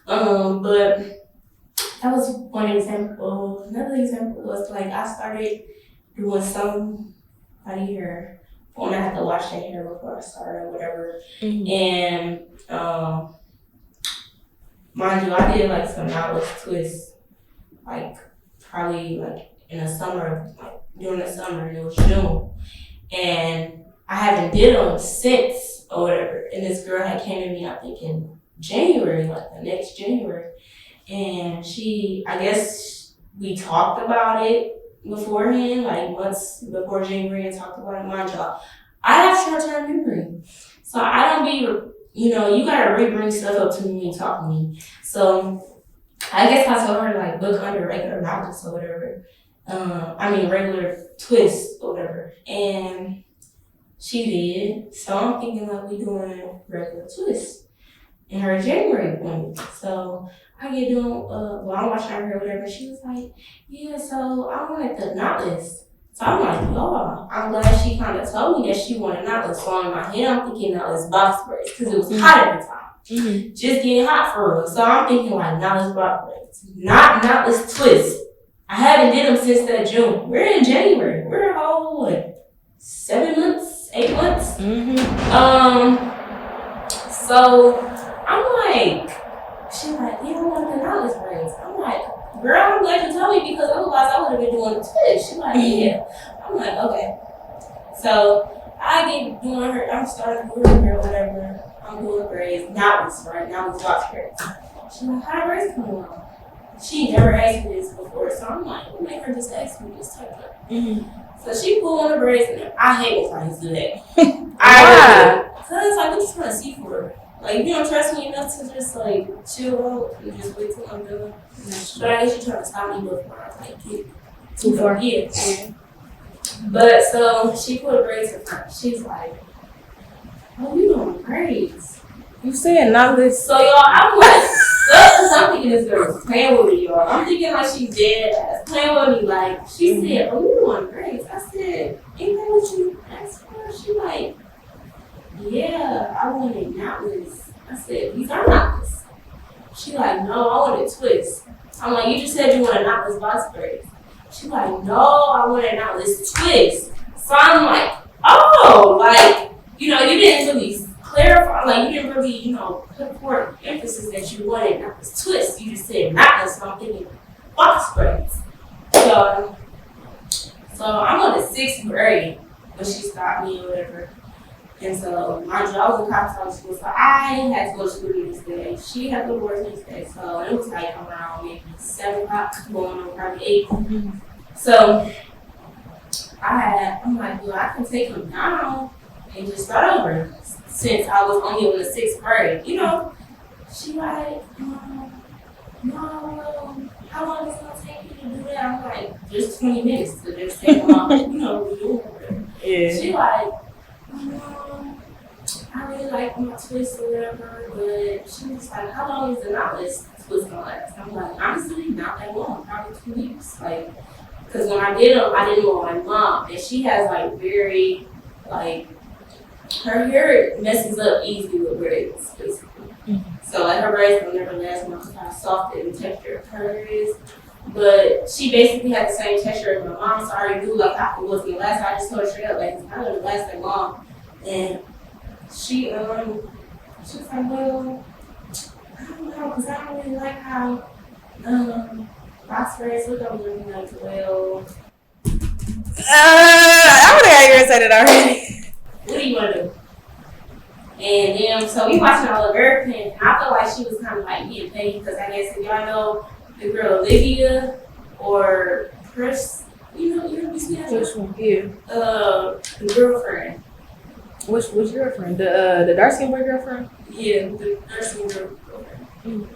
But that was one example. Another example was like I started doing somebody hair when I had to wash their hair before I started or whatever. And mind you, I did like some knotless twists, like probably like in the summer, like during the summer, and it was June. And I haven't did them since or whatever. And this girl had came to me, I think in January, like the next January. And I guess we talked about it beforehand, like months before January, and talked about it. Mind y'all, I have short-term memory. So I don't be, you gotta re-bring stuff up to me when you talk to me. So I guess I told her like book under regular knotless or whatever. Regular twist or whatever. And she did. So I'm thinking like we doing regular twist in her January appointment. So I get doing, I'm watching her or whatever. She was like, yeah, so I wanted the knotless. So I'm like, oh, I'm glad she kind of told me that she wanted knotless. So in my head, I'm thinking knotless box braids because it was hot at the time. Just getting hot for real. So I'm thinking like knotless box braids, not knotless twist. I haven't did them since that June. We're in January. We're a whole, 7 months, 8 months? So I'm like, she's like, yeah, I want the knotless braids. I'm like, girl, I'm glad you told me because otherwise I would have been doing the twist. She's like, yeah. I'm like, okay. So I get doing her, I'm starting to do her hair or whatever. I'm doing braids, knotless, right? Knotless box braids. She's like, how the braids coming along? She never asked me this before, so I'm like, we'll make her just ask me this type of. So she pulled on the braids, and I hate when clients do that. Because like, we just want to see for her. Like, if you don't trust me enough to just like chill out and just wait till I'm done. But I guess you're trying to stop me before I like get too far. Yeah. But so she put the braids in front. She's like, oh, you doing braids? You said knotless. So y'all, I'm like, I'm thinking this girl's playing with me, y'all. I'm thinking like she's dead ass playing with me. Like, she said, oh, you doing braids? I said, ain't that what you asked for? She like, yeah, I wanted knotless. I said, these are knotless. She like, no, I wanted twists. I'm like, you just said you wanted knotless box braids. She like, no, I wanted knotless twists. So I'm like, oh, like, you didn't really clarify, like, you didn't really, put forth emphasis that you wanted knotless twists. You just said knotless, so I'm thinking box braids. So I'm on the 6th grade when she stopped me or whatever. And so, mind you, I was in cosmetology school, so I had to go to school the next day. She had to go to work the next day, so it was like around maybe 7 o'clock, going on probably 8. So, I'm like, well, I can take them down and just start over since I was only in the 6th grade, She like, no, how long is it going to take you to do that? I'm like, just 20 minutes to just take them off, redo it. Yeah. She like, I really like my twist or whatever, but she was like, how long is the knotless twist gonna last? I'm like, honestly, not that long, probably 2 weeks. Like, because when I did them, I did them on my mom, and she has like very, like, her hair messes up easily with braids, basically. So like her braids will never last long because how soft and texture her hair is. But she basically had the same texture as my mom, so I already knew like how it was gonna last. I just told her straight up, like, it's not gonna last that long. And she was like, well, I don't know, because I don't really like how box braids look. I'm looking like, well, I already got you said it already. What do you want to do? And then, so we watching all of everything, and I felt like she was kind of like getting paid because I guess if y'all know the girl Olivia or Chris, you know which one? Yeah. The girlfriend. Which girlfriend? The dark skin boy girlfriend? Yeah, the dark skin girlfriend.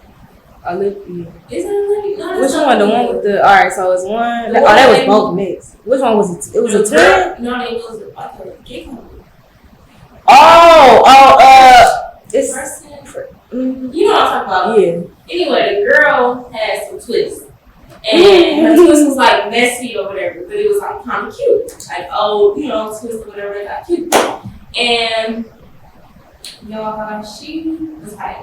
A lip. Yeah. Is it a lip? No, which one? The one with the. All right, so it's one. That was both mixed. Which one was it? It was a twin. No, it was like a gay one. It's. You know what I'm talking about? Yeah. Anyway, the girl had some twists. And her twist was like messy or whatever, but it was like kind of cute. Like, twist or whatever, it got cute. And she was like,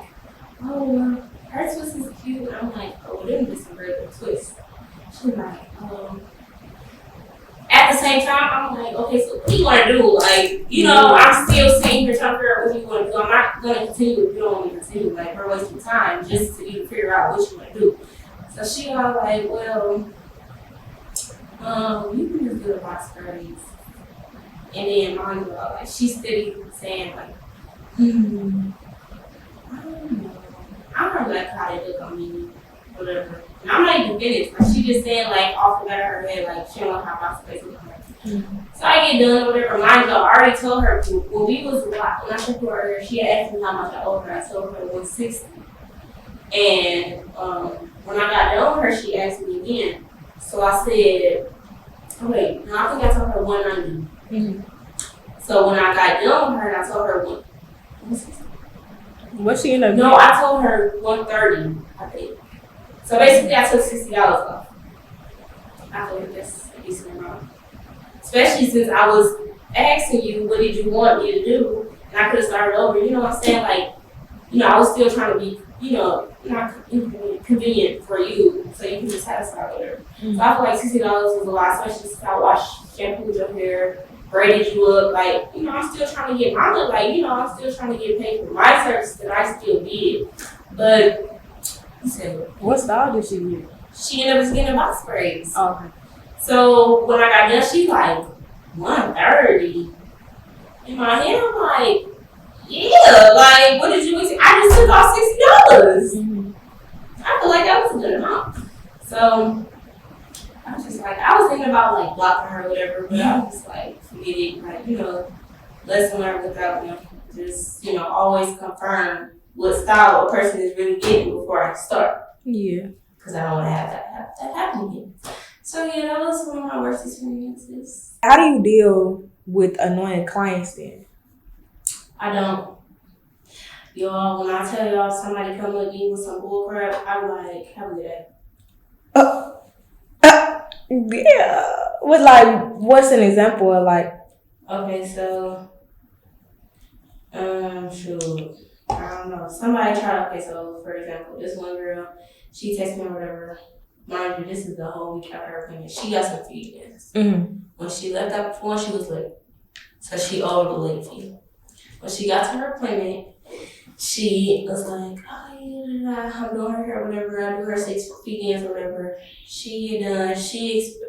oh, her twist is cute. And I'm like, oh, them is some regular twists. She was like, at the same time, I'm like, okay, so what do you want to do? Like, I'm still sitting here trying to figure out what you want to do. I'm not going to continue if you don't want me to continue. Like, we're wasting time just to even figure out what you want to do. So she was like, well, you can just do the box braids. And then mine was like, she's steady saying like, I don't know. I don't like how they look on me, whatever. And I'm not even finished. Like, she just saying like off the back of her head, like she don't know how box braids look like. So I get done or whatever. Mind you, I already told her when we was when I took her, she had asked me how much I owed her. I told her 160. And when I got done with her, she asked me again. So I said, wait, no, I think I told her 190. So when I got done with her, and I told her what she ended up No, I told her 130, I think. So basically, I took $60 off. I feel like that's a decent amount. Especially since I was asking you, what did you want me to do? And I could have started over. You know what I'm saying? Like, I was still trying to be, not convenient for you, so you can just satisfy whatever. So I feel like $60 was a lot, especially since I washed, shampooed your hair, braided you up. Like, I'm still trying to get my look. Like, I'm still trying to get paid for my service that I still did. But what style did she get? She ended up just getting box braids. Oh, okay. So when I got done, she like 130. In my head, I'm like, yeah, like, what did you expect? I just took off $60. I feel like that was a good amount. So I was just like, I was thinking about like blocking her or whatever, but I was just like, forget it. Like, lesson learned without just, always confirm what style a person is really getting before I start. Yeah. Because I don't want to have that happen again. So yeah, that was one of my worst experiences. How do you deal with annoying clients then? I don't. Y'all, when I tell y'all somebody come at me with some bull crap, I'm like, have a good day. Yeah. With like, what's an example of like? Okay, so, shoot, I don't know. Somebody tried. Okay, so for example, this one girl, she texted me or whatever. Mind you, this is the whole week after her appointment. She got some feedings. When she left out before, she was late, so she owed a late fee. When she got to her appointment, she was like, oh yeah, I'm doing her hair, whatever. I do her 6 feedings, whatever. She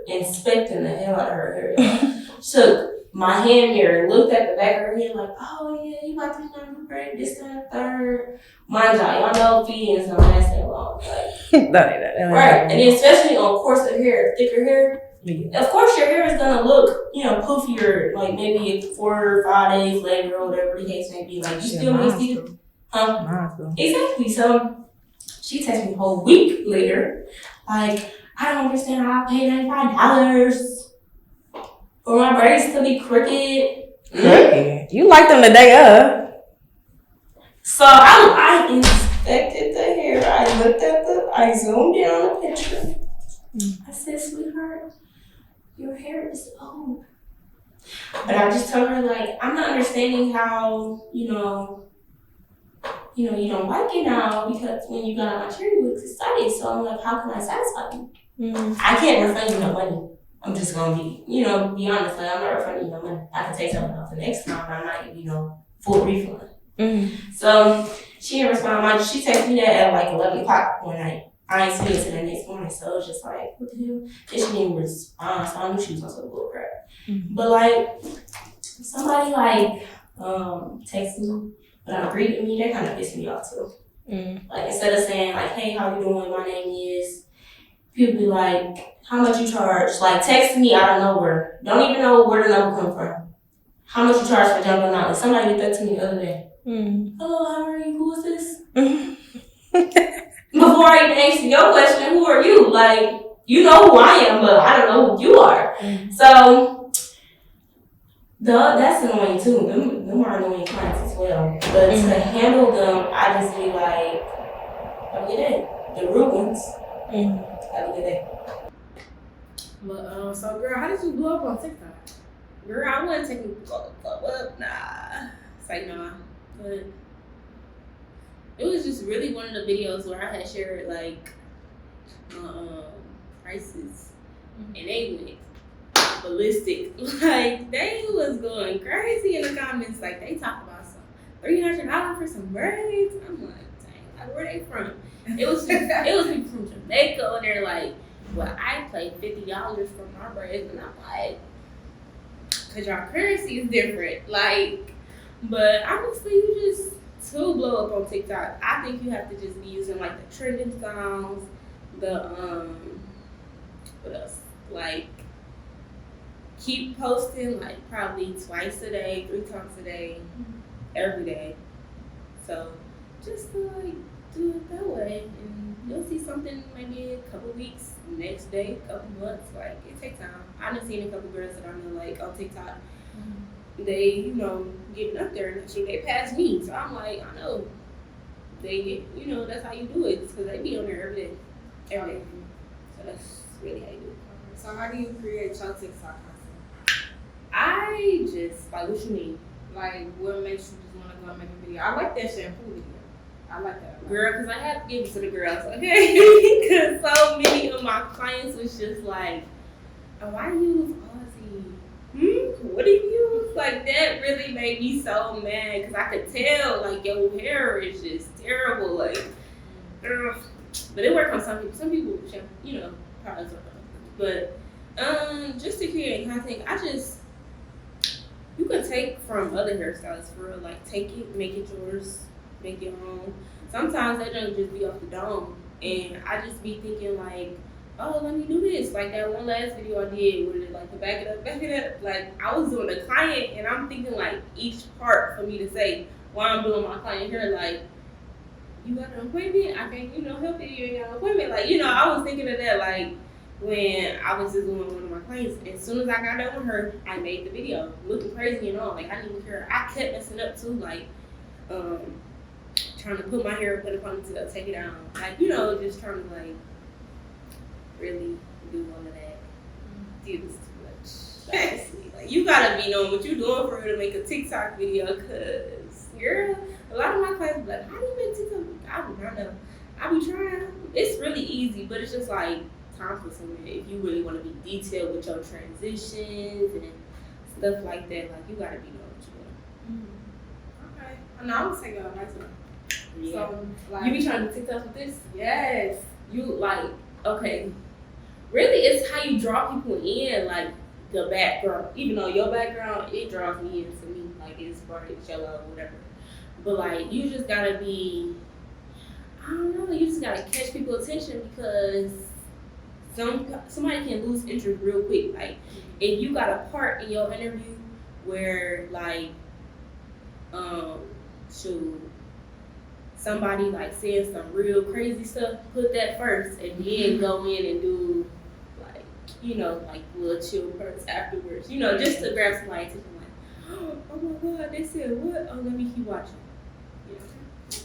inspecting the hell out of her hair. Took my hand mirror and looked at the back of her head like, oh yeah, you about to be on the break, this, that, third. Mind y'all know feedings don't last that long. Like, right. And then especially on coarser hair, thicker hair. Yeah. Of course, your hair is gonna look, poofier, like maybe 4 or 5 days later or whatever the case may be. Like, you still may see it. Exactly. So she texted me a whole week later, like, I don't understand how I paid $95 for my braids to be crooked. You like them the day of. So I inspected the hair. I zoomed in on the picture. I said, sweetheart, your hair is old. But I just told her, like, I'm not understanding how, you don't like it now because when you got on my cherry wicks, it's started. So I'm like, how can I satisfy you? I can't refund you no money. I'm just going to be honest. Like, I'm not refunding you no money. I can take something off the next time, but I'm not giving you full refund. So she didn't respond. She texted me that at like 11 o'clock one night. I ain't seen it till the next morning, so it was just like, what the hell? And she didn't even respond, so I knew she was on some bull crap. But like, somebody like texted me, but I'm greeting me, that kind of pissed me off too. Like, instead of saying like, hey, how you doing? My name is, people be like, how much you charge? Like, text me out of nowhere. Don't even know where the number come from. How much you charge for jumping out? Like, somebody did that to me the other day. Hello, how are you? Who is this? before I even answer your question, who are you? Like, you know who I am, but I don't know who you are. So, that's annoying too. Them are annoying clients as well. But to handle them, I just be like, have a good day. The rude ones, have a good day. But so girl, how did you blow up on TikTok? Girl, I wasn't taking blow up. Nah, it's like nah. But it was just really one of the videos where I had shared like prices, and they went ballistic. Like they was going crazy in the comments. Like they talk about some $300 for some braids. I'm like, dang, like where they from? It was people from Jamaica, and they're like, well, I paid $50 for my braids, and I'm like, cause y'all currency is different. Like, but honestly, you just to blow up on TikTok, I think you have to just be using like the trending songs, the what else? Like keep posting like probably twice a day, 3 times a day, every day. So just to like do it that way, and you'll see something maybe a couple weeks, next day, couple months. Like it takes time. I done seen a couple girls that I know like on TikTok. They, you know, getting up there and they pass me. So I'm like, I know they get, you know, that's how you do it. Because they be on there every day. Every day. So that's really how you do it. So how do you create your TikTok content? I just, like, what you mean? Like, what makes you just want to go and make a video? I like that shampoo video. I like that. Girl, because I have to give it to the girls, okay? Because so many of my clients was just like, oh, why use Aussie? What do you use? Like, that really made me so mad because I could tell, like, your hair is just terrible. Like, ugh. But it worked on some people. Some people, you know, products work on them. But just to create content, you can take from other hairstylists for real. Like, take it, make it yours, make it your own. Sometimes they don't just be off the dome. And I just be thinking, like, oh, let me do this. Like that one last video I did where it like to back it up. Like I was doing a client and I'm thinking like each part for me to say while I'm doing my client hair, like, you got an appointment? I can't, you know, help you. You ain't got an appointment. Like, you know, I was thinking of that like when I was just doing one of my clients. As soon as I got done with her, I made the video. Looking crazy and all. Like I didn't even care. I kept messing up too, like trying to put my hair up in a ponytail, take it down. Like, you know, just trying to like really do all of that. It was too much. Honestly. Like you gotta be knowing what you're doing for her to make a TikTok video, cause girl, a lot of my clients be like, how do you make TikTok? I do not know. I be trying. It's really easy, but it's just like time consuming if you really want to be detailed with your transitions and stuff like that. Like you gotta be knowing what you're doing. Okay. No, I'm gonna take a nice one. Yeah. So, like, You be trying to TikTok with this? yes. You like, okay. Really, it's how you draw people in, like the background. Even though your background, it draws me in to me, like it's bright, it's yellow, whatever. But like, you just gotta be, I don't know, you just gotta catch people's attention because somebody can lose interest real quick. Like, if you got a part in your interview where like, somebody like says some real crazy stuff, put that first and then go in and do like, you know, like little chill parts afterwards, you know, just to grab somebody's attention. Like, oh my God, they said what? Oh, let me keep watching. You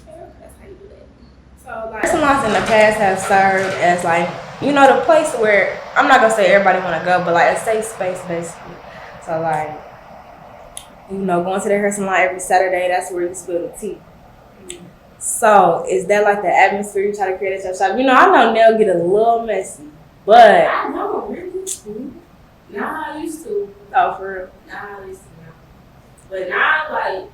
know, that's how you do that. So, like, Salons in the past have served as like, you know, the place where, I'm not gonna say everybody wanna go, but like a safe space basically. So like, you know, going to the hair salon every Saturday, that's where you spill the tea. So, is that like the atmosphere you try to create at your shop? You know, I know Nell get a little messy, but I know, really. Nah, I used to. Oh, for real? Nah, I used to now. But now, like,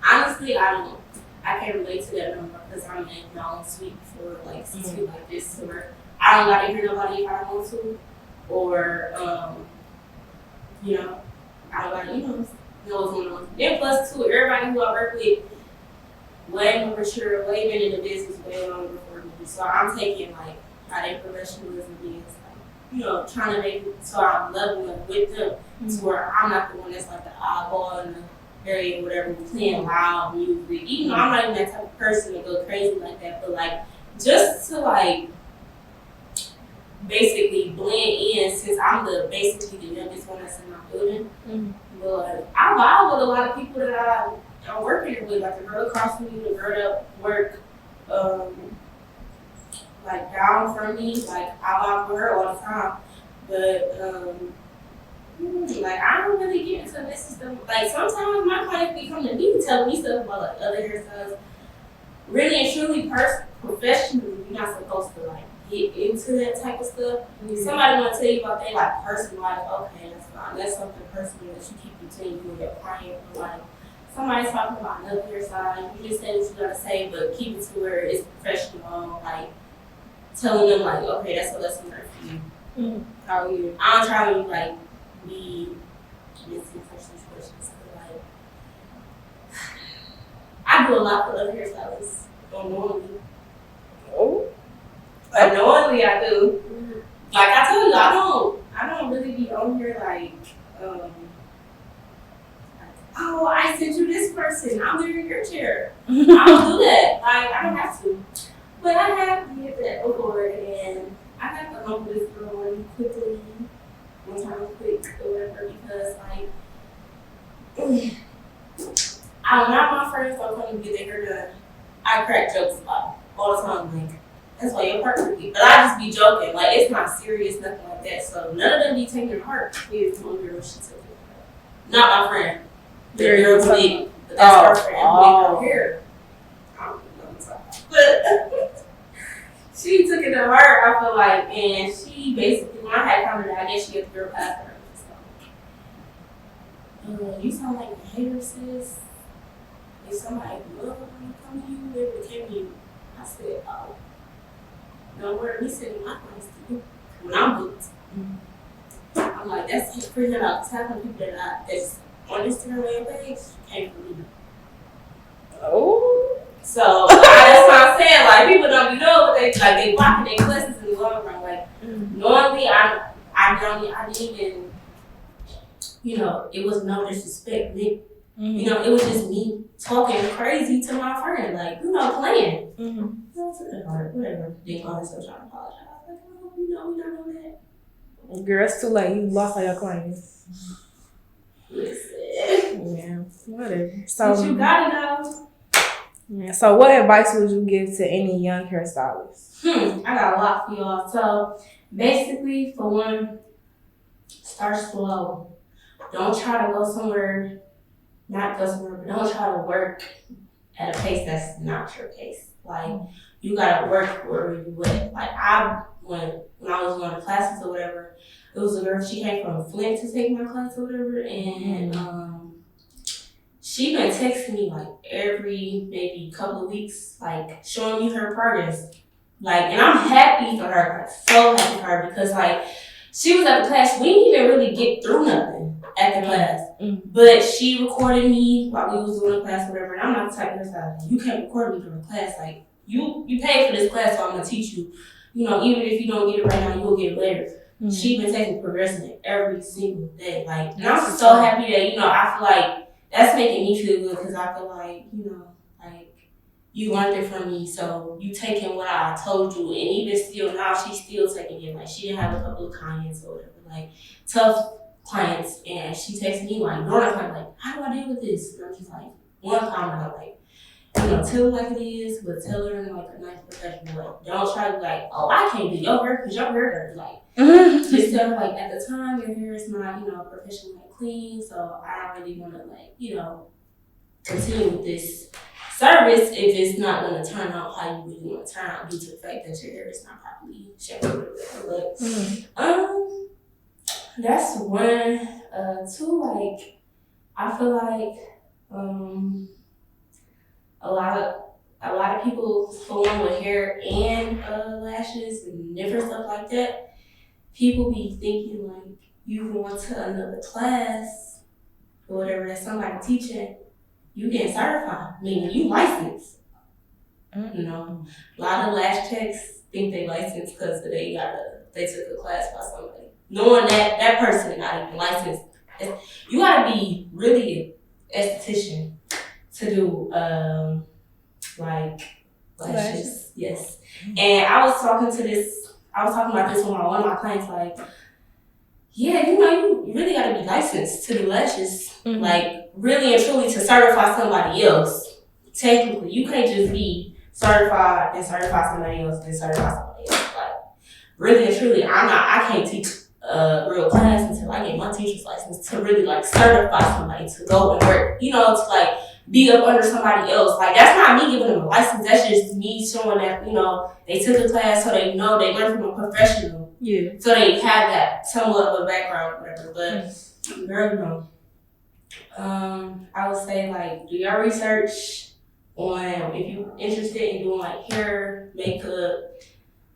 honestly, I don't know. I can't relate to that no more because I'm in my own suite for like situations like this where I don't gotta hear nobody if I don't want to, or you know, I don't gotta, you know what's going on. Then plus two, everybody who I work with way more mature, way been in the business way longer before me. So I'm taking like how their professionalism is, like, you know, trying to make it so I'm leveling up with them to where I'm not the one that's like the oddball in area, whatever, playing loud music. Even though I'm not even that type of person to go crazy like that, but like just to like basically blend in, since I'm basically the youngest one that's in my building. But I vibe with a lot of people that I'm working with, like the girl across from me, the girl that work like down from me, like I vibe with her all the time. But like I don't really get into this system. Like sometimes my clients be coming to me telling me stuff about like other hairstyles. Really and truly, professionally, you're not supposed to like get into that type of stuff. Somebody want to tell you about their like personal life. Okay, that's fine. That's something personal that you keep between you and your client. But like somebody's talking about another hairstyle, you just say what you gotta say, but keep it to where it's professional. Like telling them like, okay, that's a lesson learned for you. Oh yeah. I don't try to like be missing such situations. Like I do a lot for other hairstylists unknowingly. Oh. Unknowingly I do. Like I told you, I don't really be on here like oh, I sent you this person, I'm there in your chair. I don't do that. Like I don't have to. But I have did that before, and I have to humble this girl one quickly, one time quick or whatever, because like when my friends don't come and get their hair done, I crack jokes a lot all the time. Like that's why your partner be, but I just be joking. Like it's not serious, nothing like that. So none of them be taking it hard. Here's one girl, she took it. Not my friend. The girl who did, but that's her friend who did her hair. I don't know what I'm talking about. But she took it to heart, I feel like, and she basically, when I had commented, I guess she had the girl after her. So, you sound like a hater, sis. If somebody love when you come to you, they would come to you. I said, oh, don't worry, me sending my clients to you when I'm booked. I'm like, that's freaking out. Having people that's on Instagram and page can't believe it. Oh. So that's what I'm saying. Like people don't know, but they blocking their blessings in the long run. Like normally, I didn't even, it was no disrespect. It was just me talking crazy to my friend, like playing. Whatever. Didn't call myself trying to apologize. Like, oh, we not know that. Girl, it's too late. You lost all your clients. Listen. Yeah, whatever. So but you gotta know. Yeah. So what advice would you give to any young hairstylists? I got a lot for y'all. So basically, for one, start slow. Don't try to go somewhere, but don't try to work at a pace that's not your pace. Like you gotta work where you at. Like when I was going to classes or whatever, it was a girl, she came from Flint to take my class or whatever, and she been texting me like every maybe couple of weeks, like showing me her progress. Like, and I'm happy for her, like so happy for her, because like she was at the class, we didn't even really get through nothing at the class. But she recorded me while we was doing the class, whatever, and I'm not the type of person like, you can't record me during the class. Like you paid for this class, so I'm gonna teach you. Even if you don't get it right now, you'll get it later. She been taking progressing it every single day. Like, and I'm so happy that, I feel like that's making me feel good, because I feel like, like you learned it from me, so you taking what I told you, and even still now she's still taking it. Like she didn't have a couple of clients or whatever, like tough clients, and she texted me like, how do I deal with this? And I'm just like, one comment, I'm like, tell her like it is, but tell her in like a nice professional way. Don't try to be like, oh, I can't do your hair because your hair dirty. Like, just tell her like, at the time your hair is not, professionally clean, so I don't really want to like, continue with this service if it's not going to turn out how you really want to turn out due to the fact that your hair is not properly shampooed. But that's one. Two, like I feel like a lot of people, for one, with hair and lashes and different stuff like that, people be thinking like you going to another class or whatever that somebody teaching, you getting certified, meaning you licensed. A lot of lash techs think they licensed because they took a class by somebody, knowing that person is not even licensed. You gotta be really esthetician to do like lashes. Yes. And I was talking about this with one of my clients, like, yeah, you really gotta be licensed to do lashes. Like, really and truly to certify somebody else. Technically, you can't just be certified and certify somebody else and certify somebody else. Like, really and truly, I can't teach a real class until I get my teacher's license to really like certify somebody to go and work, to like be up under somebody else. Like, that's not me giving them a license, that's just me showing that, they took a class so they know they learned from a professional. Yeah. So they have that somewhat of a background or whatever. But girl, I would say like do your research on if you're interested in doing like hair, makeup,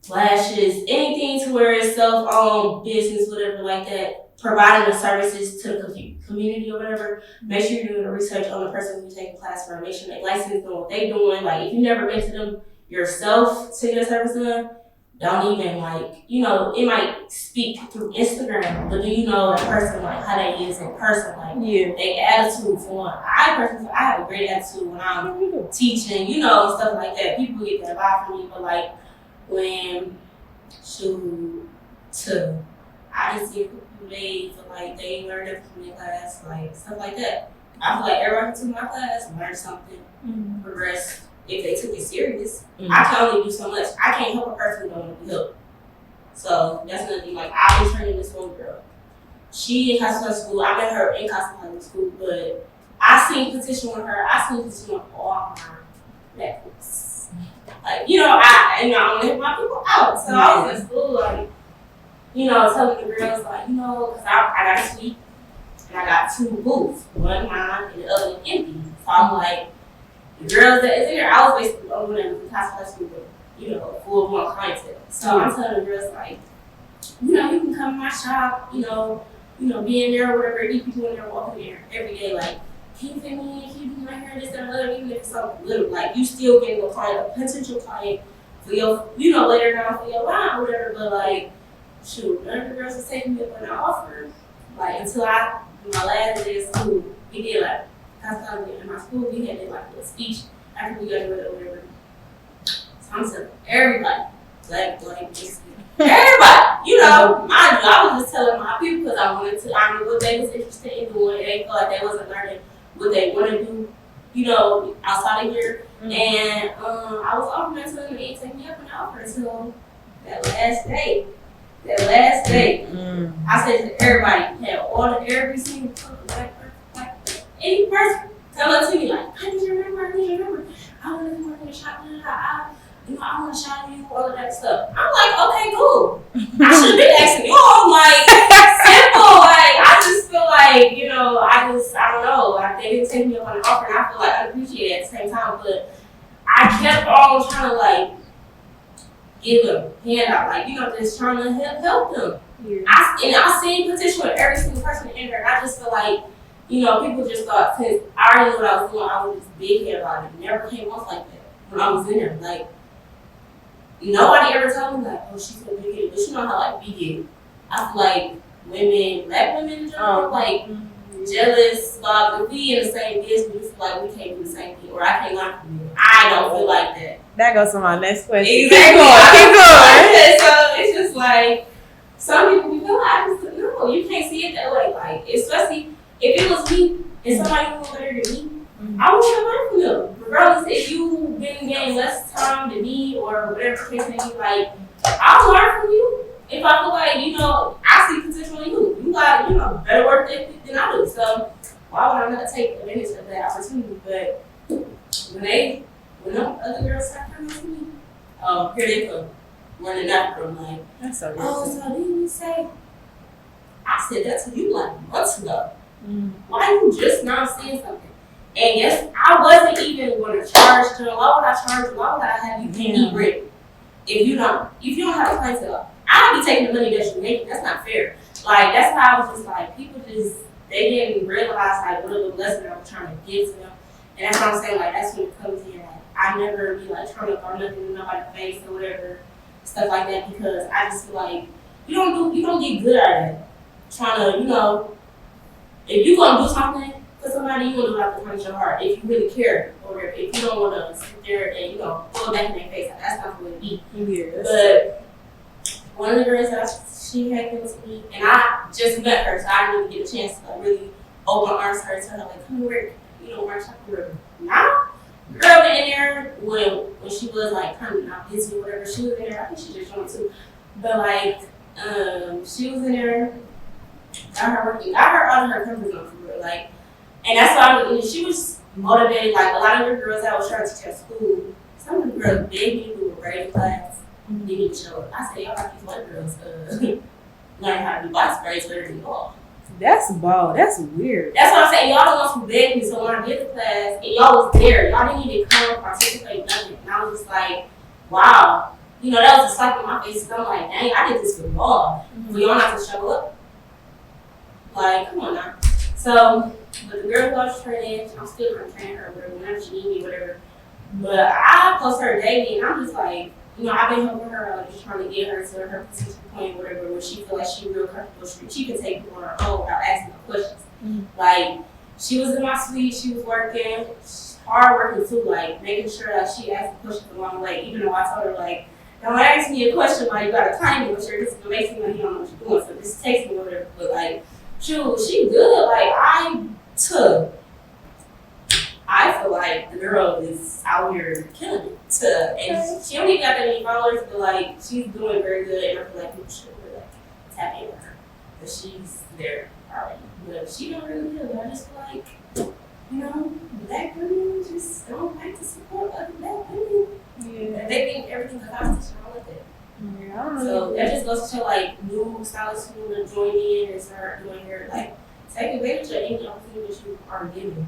lashes, anything to where it's self-owned business, whatever like that, providing the services to the community or whatever. Make sure you're doing the research on the person who's taking class for. Make sure they licensed on what they doing. Like if you never been to them yourself to get a service done, don't even like, it might speak through Instagram, but do you know that person, like how they is in person, like they attitude for one. I personally, I have a great attitude when I'm teaching, and stuff like that. People get that vibe from me, but like when I just get people days for like they learn it from their class, like stuff like that. I feel like everyone who took my class learned something, progressed. If they took it serious, I can only do so much. I can't help a person who don't want to be helped. So that's another thing. Like I've been training this one girl. She in cosmetology school. I met her in cosmetology school, but I seen petition with her. I seen petition with all my networks. Like I want to help my people out. So I was in school, like telling the girls like because I got a suite and I got 2 booths, one mine and the other empty. So I'm like. The girls that is in there, I was basically the only one that was in cosmetology school with, full-blown clientele. So I'm telling the girls, like, you can come to my shop, be in there or whatever, you people in there walking there every day, like, can you fit me in, can you do my hair, this, that, and other, even if it's something little, like, you still getting a client, a potential client for your, later down for your line or whatever, but, like, shoot, none of the girls was taking me up on the offer, like, until my last day of school, we did, like, cosmetology in my school, we had like a speech after we graduated or whatever. So I'm telling everybody, black, just everybody, mind you, I was just telling my people because I knew what they was interested in doing. They felt like they wasn't learning what they want to do, outside of here. And I was offering that to them and they didn't take me up on the offer until that last day. I said to everybody, had every single black person. Any person tell it to me like, I need your number. I want to work in the shop. I want to shout you, all of that stuff. I'm like, okay, cool. I should have been asking you. I'm like, simple. Like, I just feel like, I don't know. Like, they didn't take me up on an offer, and I feel like I appreciate it at the same time. But I kept on trying to like give them handout, like just trying to help them. Yeah. I seen petition with every single person in there, and I just feel like. People just thought, since I already knew what I was doing, I was just big head about it. It never came off like that when I was in there. Like, nobody ever told me, like, oh, she's so big headed. But you know how, like, we get, I feel like black women in general, jealous, but if we in the same business, we feel like we can't do the same thing, or I can't learn from you. I don't feel like that. That goes to my next question. Exactly. Keep going. So it's just like, some people, I just, no, you can't see it that way. Like, especially, if it was me and somebody who was better than me, I would have learned from them. Regardless if you've been getting less time than me or whatever the case may be, like, I'll learn from you. If I feel like, I see potential in you. You got, better work ethic than I do. So why would I not take advantage of that opportunity? But when them other girls start coming to me, here they come. Running after them, like, that's so so didn't you say? I said that to you like months ago. Why you just now saying something? And yes, I wasn't even going to charge them. Why would I charge you? Why would I have you pay me rent if you don't have a clientele? I'd be taking the money that you're making. That's not fair. Like, that's how I was just like, people they didn't realize like what of a blessing I was trying to give to them. And that's what I'm saying, like, that's when it comes in. Like, I never be like trying to throw nothing in nobody's face or whatever, stuff like that, because I just feel like you don't get good at it. Trying to, if you're gonna do something for somebody, you want to do it out the front of your heart. If you really care, or if you don't want to sit there and, you know, go back in their face, that's not what it be. Yes. But one of the girls that she had given to me, and I just met her, so I didn't even get a chance to like, really open arms to her, tell her, like, come to work, you know, work shop work. Nah. Girl went in there when she was like kind of not busy or whatever. She was in there. I think she just joined too. But like, she was in there, got her working, got her out of her comfort zone for real. Like, and that's why she was motivated. Like a lot of the girls that was trying to teach at school, some of the girls begged me to do a braid class. They need to show up. I said, y'all like these white girls learn how to do box braids better than y'all. That's bald. That's weird. That's what I'm saying. Y'all the ones who begged me. So when I did the class, and y'all was there, y'all didn't even come participate, nothing. And I was just like, wow. You know, that was a slap in my face. And I'm like, dang, I did this for y'all. For y'all not to show up. Like, come on now. So, but the girl who I was training, I'm still going to train her, whatever, whenever she need me, whatever. But I post her daily, and I'm just like, you know, I've been helping her, just trying to get her to her position point, whatever, where she feel like she's real comfortable. She can take it on her own without asking no questions. Like, she was in my suite, she was working, hard working too, like, making sure that she asked the questions along the way, even though I told her, like, don't ask me a question while you got a time but sure, this makes me like you don't know what you're doing, so just text me or whatever. But, like, shoot, she good. Like, I feel like the girl is out here killing it. And she don't even got that many followers, but like she's doing very good. And I feel like people should really like tap in with her. But she's there already. But she don't really good. But I just feel like, you know, black women just don't like to support other black women. Yeah. They think everything's a competition. I like that. Yeah, so that just goes to show like new stylists who want to join in and start doing hair. Like, take advantage of any opportunity that you are given.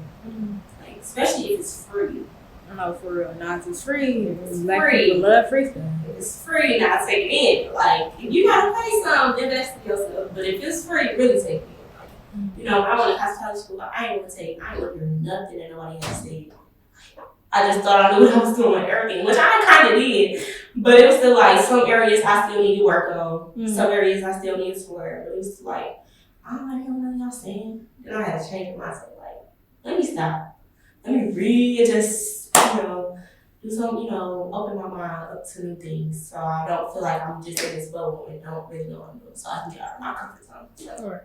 Like, especially if it's free. I know, for real. Now, if it's free, it's black free. people love free stuff. If it's free, now take it in. Like, if you gotta pay some, invest in yourself. But if it's free, really take it in. Like, you know, I went to cosmetology school. I ain't want to hear nothing that nobody else said. I just thought I knew what I was doing with everything, which I kind of did. But it was still like some areas I still need to work on. Some areas I still need to work. But it was like, I don't like hearing nothing y'all saying. Then I had to change my mindset. Like, let me stop. Let me read, just, you know, do some, you know, open my mind up to new things. So I don't feel like I'm just in this bubble and don't really know what I'm doing. So I can get out of my comfort zone. So,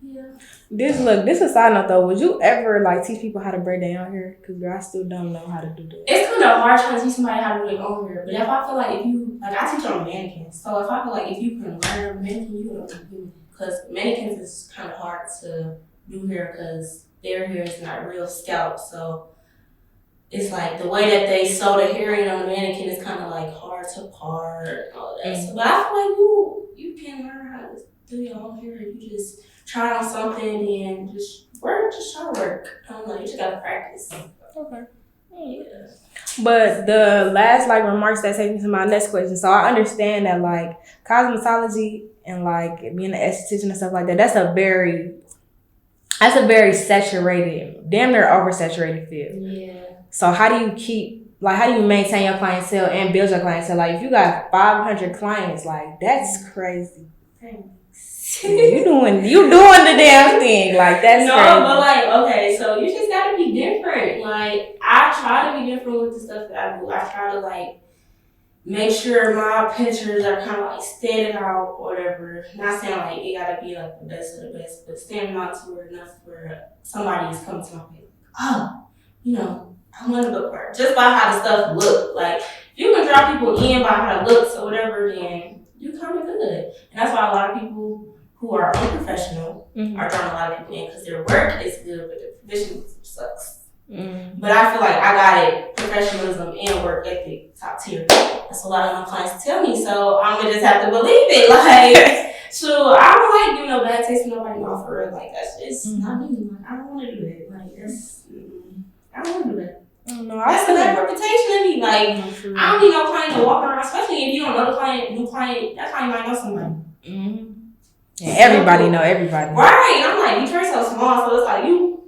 yeah. This is a side note though. Would you ever like teach people how to braid their own hair? Because girl, I still don't know how to do that. It's kind of hard trying to teach somebody how to do their own hair. But if I feel like if you, like I teach on mannequins. So if I feel like if you can learn mannequin, you will do. Because mannequins is kind of hard to do hair because their hair is not real scalp. So it's like the way that they sew the hair in on the mannequin is kind of like hard to part and all that. So, but I feel like you can learn how to do your own hair if you just try on something and just work, just try to work. I don't know, you just gotta practice. Okay. Yeah. But the last like remarks that take me to my next question. So I understand that like cosmetology and like being an esthetician and stuff like that, that's a very saturated, damn near oversaturated field. Yeah. So how do you maintain your clientele and build your clientele? Like if you got 500 clients, like that's crazy. You doing the damn thing. Like that's crazy. But like, okay, so you just gotta be different. Like I try to be different with the stuff that I do. I try to like make sure my pictures are kind of like standing out or whatever. Not saying like it gotta be like the best of the best, but standing out to where enough where somebody is coming to my page. Oh, you know, I want to look for it. Just by how the stuff look. Like if you can draw people in by how it looks or whatever, then you're kind of good. And that's why a lot of people who are unprofessional are drawing a lot of people in because their work is good, but their professionalism sucks. But I feel like I got it, professionalism and work ethic, top tier. That's what a lot of my clients tell me, so I'm gonna just have to believe it. Like, so I don't like giving no bad taste to nobody off for real. Like, that's just not me. Like, I don't want to do that. Like, that's, I don't want to do that. No, that's a bad reputation in me. Like, I don't need no client to walk around, especially if you don't know the client, new client, that client might know somebody. Yeah, everybody know everybody. Right. I'm like, you turn so small, so it's like you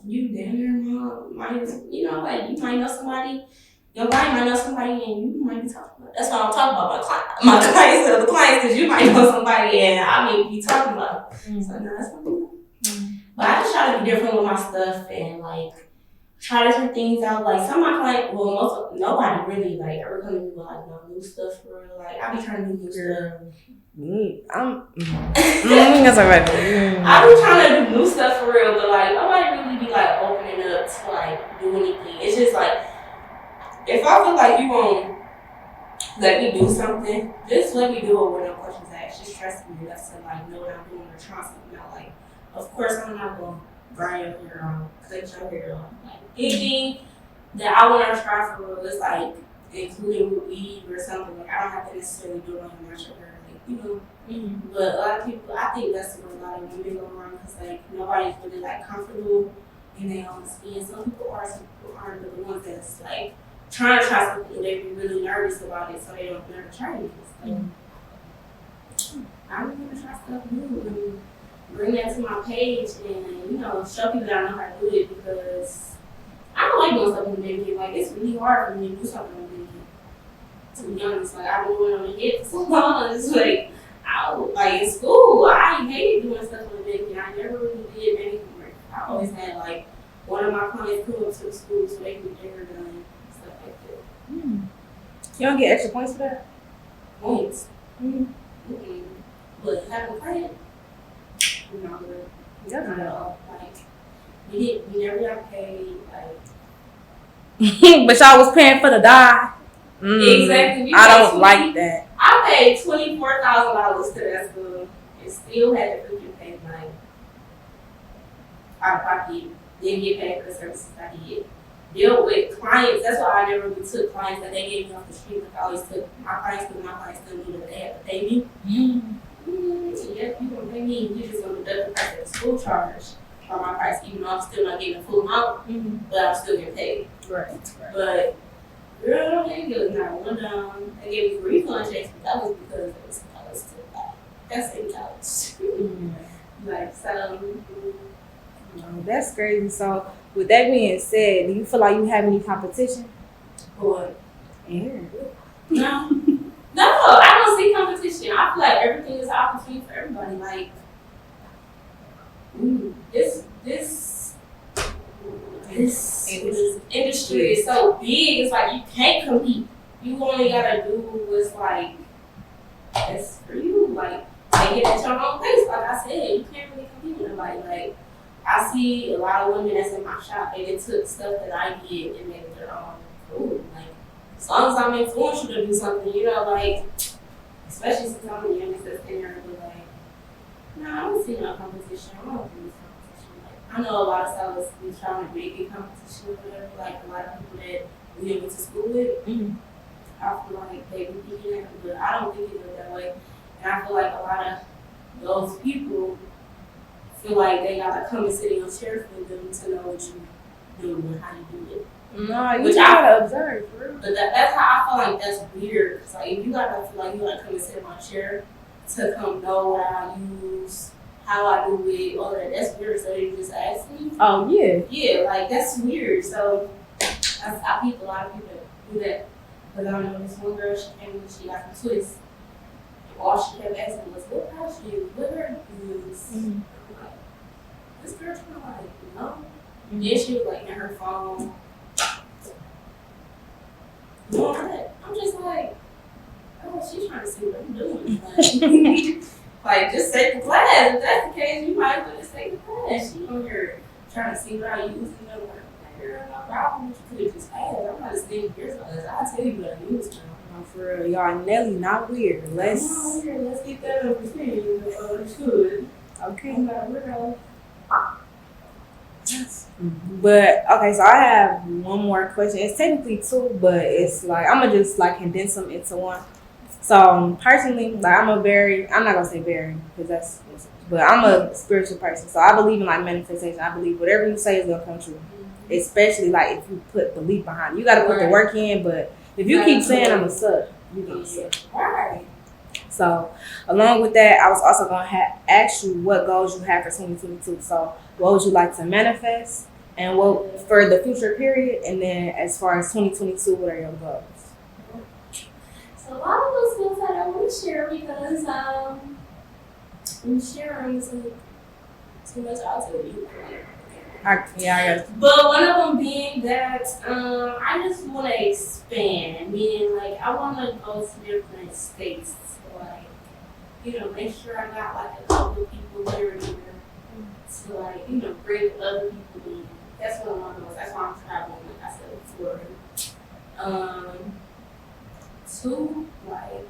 damn near might, you know, like you might know somebody, your client might know somebody, and you might be talking about. That's why I'm talking about my clients, the clients, because you might know somebody, and I may be talking about. So no, that's not me. But I just try to be different with my stuff and like try different things out. Like some of my clients, nobody really like ever come to me with like no new stuff for real. Like I be trying to do new stuff. I be trying to do new stuff for real, but like nobody really be like opening up to like do anything. It's just like if I feel like you won't let me do something, just let me do it with no questions asked. Just trust me enough to like know what I'm doing or try something out. Like of course I'm not gonna grind your hair on, cut your hair on. Like anything that I want to try for real is like including weave or something. Like I don't have to necessarily do it on your natural hair, like you know. Mm-hmm. But a lot of people, I think that's where a lot of women go wrong because like nobody's really like comfortable in their own skin. Some people are, some people aren't. But the ones that's like trying to try something, they be really nervous about it, so they don't never try it. So I'm gonna try stuff new and bring that to my page and you know show people that I know how to do it because I don't like doing stuff in the beginning. Like it's really hard for me to do something in the beginning. To be honest, like I've been doing it on the hip for so long. It's like in school, I hated doing stuff on the beginning. I never really did anything work. I always had like one of my clients come up to the school so they could get their hair done and stuff like that. You don't get extra points for that? Points? But having a client, we're not good. Like we never got paid. Like but y'all was paying for the dye. Exactly. I don't like that. I paid $24,000 to that school and still had to freaking pay money. I didn't get paid for the services I did. Deal with clients. That's why I never really took clients that they gave me off the street. Like I always took my clients because my clients still knew that they had to pay me. Yep, you gonna pay me. You just gonna deduct the price of the school charge on my price, even though I'm still not getting the full amount, but I'm still getting paid. Right. But girl, they gave us not one down. They gave me refund checks, but that was because it was college too. That's in college. Like so. That's crazy. So, with that being said, do you feel like you have any competition? What? Yeah. No. No, I don't see competition. I feel like everything is an opportunity for everybody. Like, this industry is so big. It's like you can't compete. You only gotta do what's like that's for you. Like, take it at your own pace. Like I said, you can't really compete with nobody. Like, I see a lot of women that's in my shop and it took stuff that I did and made it their own. Cool. Like, as long as I'm influential to do something, you know, like, especially since I'm the youngest that's in there, but like, no, I don't see no competition. I don't think it's competition. Like, I know a lot of stylists be trying to make it competition or whatever, like a lot of people that we went to school with. I feel like they be thinking that, but I don't think it goes that way. And I feel like a lot of those people feel like they gotta come and sit in your chair for them to know what you do and how you do it. No, you gotta observe, for real. But that's how I feel like that's weird. Cause like if you gotta feel like you gotta come and sit in my chair to come know what I use, how I do it, all that. That's weird. So you just ask me. Oh yeah. Yeah, like that's weird. So I peep a lot of people that do that. Cause I know this one girl, she came and she got some twists. And all she kept asking was, "What house you use? What hair do you use?" I'm like, this girl trying to like, you know. And then she was like in her phone. I'm just like, oh, she's trying to see what I'm doing. Like just take the class. If that's the case, you might as well just take the class. She on here trying to see what I use and know what no problem. You could have just asked. I'm not staying here for this. I'll tell you what I use now. No, for real. Y'all, Nelly, not weird. Let's get that over here. Okay. But okay, so I have one more question. It's technically two, but it's like I'm gonna just like condense them into one. So personally, like I'm not gonna say very because but I'm a spiritual person. So I believe in like manifestation. I believe whatever you say is gonna come true. Especially like if you put belief behind it. You gotta put the work in, but if you keep saying I'm a suck, you're gonna suck. Right. So along with that, I was also gonna ask you what goals you have for 2022. So what would you like to manifest, and what for the future period, and then as far as 2022, what are your goals? So a lot of those goals I don't want to share because I'm sharing some too much, I'll tell you. I guess. But one of them being that I just want to expand, meaning like I want to go to different states, so, like, you know, make sure I got like a couple of people here and there to like, you know, bring other people in. That's what I want to do. That's why I'm traveling, like I said before. Two, like,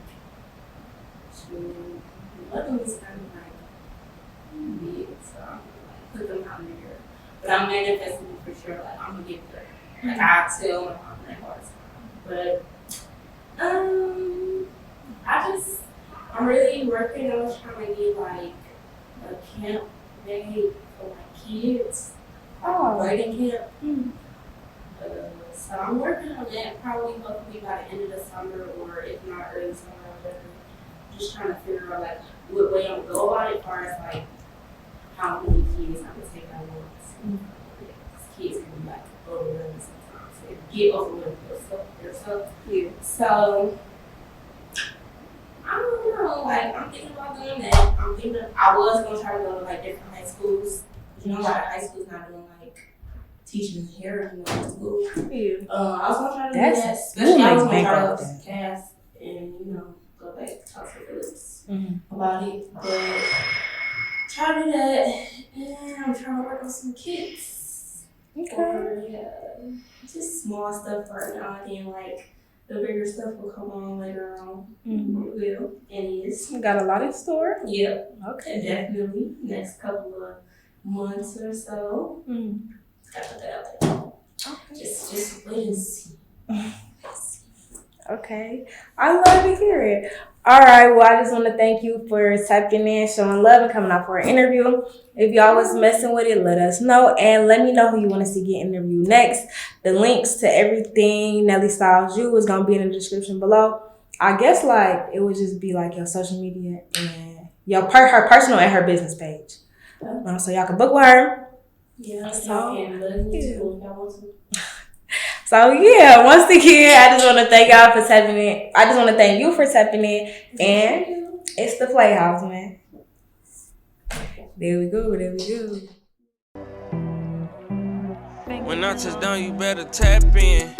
nothing is kind of like big, so I'm gonna like put them out there. But I'm manifesting it for sure. Like I'm gonna get there. Like I tell my mom that all the time. But I'm really working on trying to get like a camp made for my kids. Oh. Writing camp. So I'm working on that. Probably hopefully by the end of the summer, or if not early summer, or whatever. Just trying to figure out like what way I'm gonna go about it, as far as like how many kids I'm gonna take at once. Kids can be like overwhelmed sometimes. They get overwhelmed themselves. Yeah. So I don't know. Like I'm thinking about doing that. I was gonna try to go to like different high schools. You know, a lot of high schools not doing like teaching hair in school. Yeah. I was gonna try to do that. Especially I was gonna try to cast and go back to talk to Phyllis about it. But try to do that, and I'm trying to work on some kits. Okay. Or, just small stuff right now, and then like the bigger stuff will come on later on. Will and is. You got a lot in store? Yep. Okay. Definitely. Next couple of months or so. Gotta put that out there. Okay. Just wait and see. Okay. I love to hear it. All right. Well, I just want to thank you for tapping in, showing love, and coming out for an interview. If y'all was messing with it, let us know. And let me know who you want to see get interviewed next. The links to everything NellStylesYou is going to be in the description below. I guess like it would just be like your social media and her personal and her business page. So y'all can book with her. Yeah. So yeah, once again, I just want to thank y'all for tapping in. I just want to thank you for tapping in. And it's the Playhouse, man. There we go. When I touch down, you better tap in.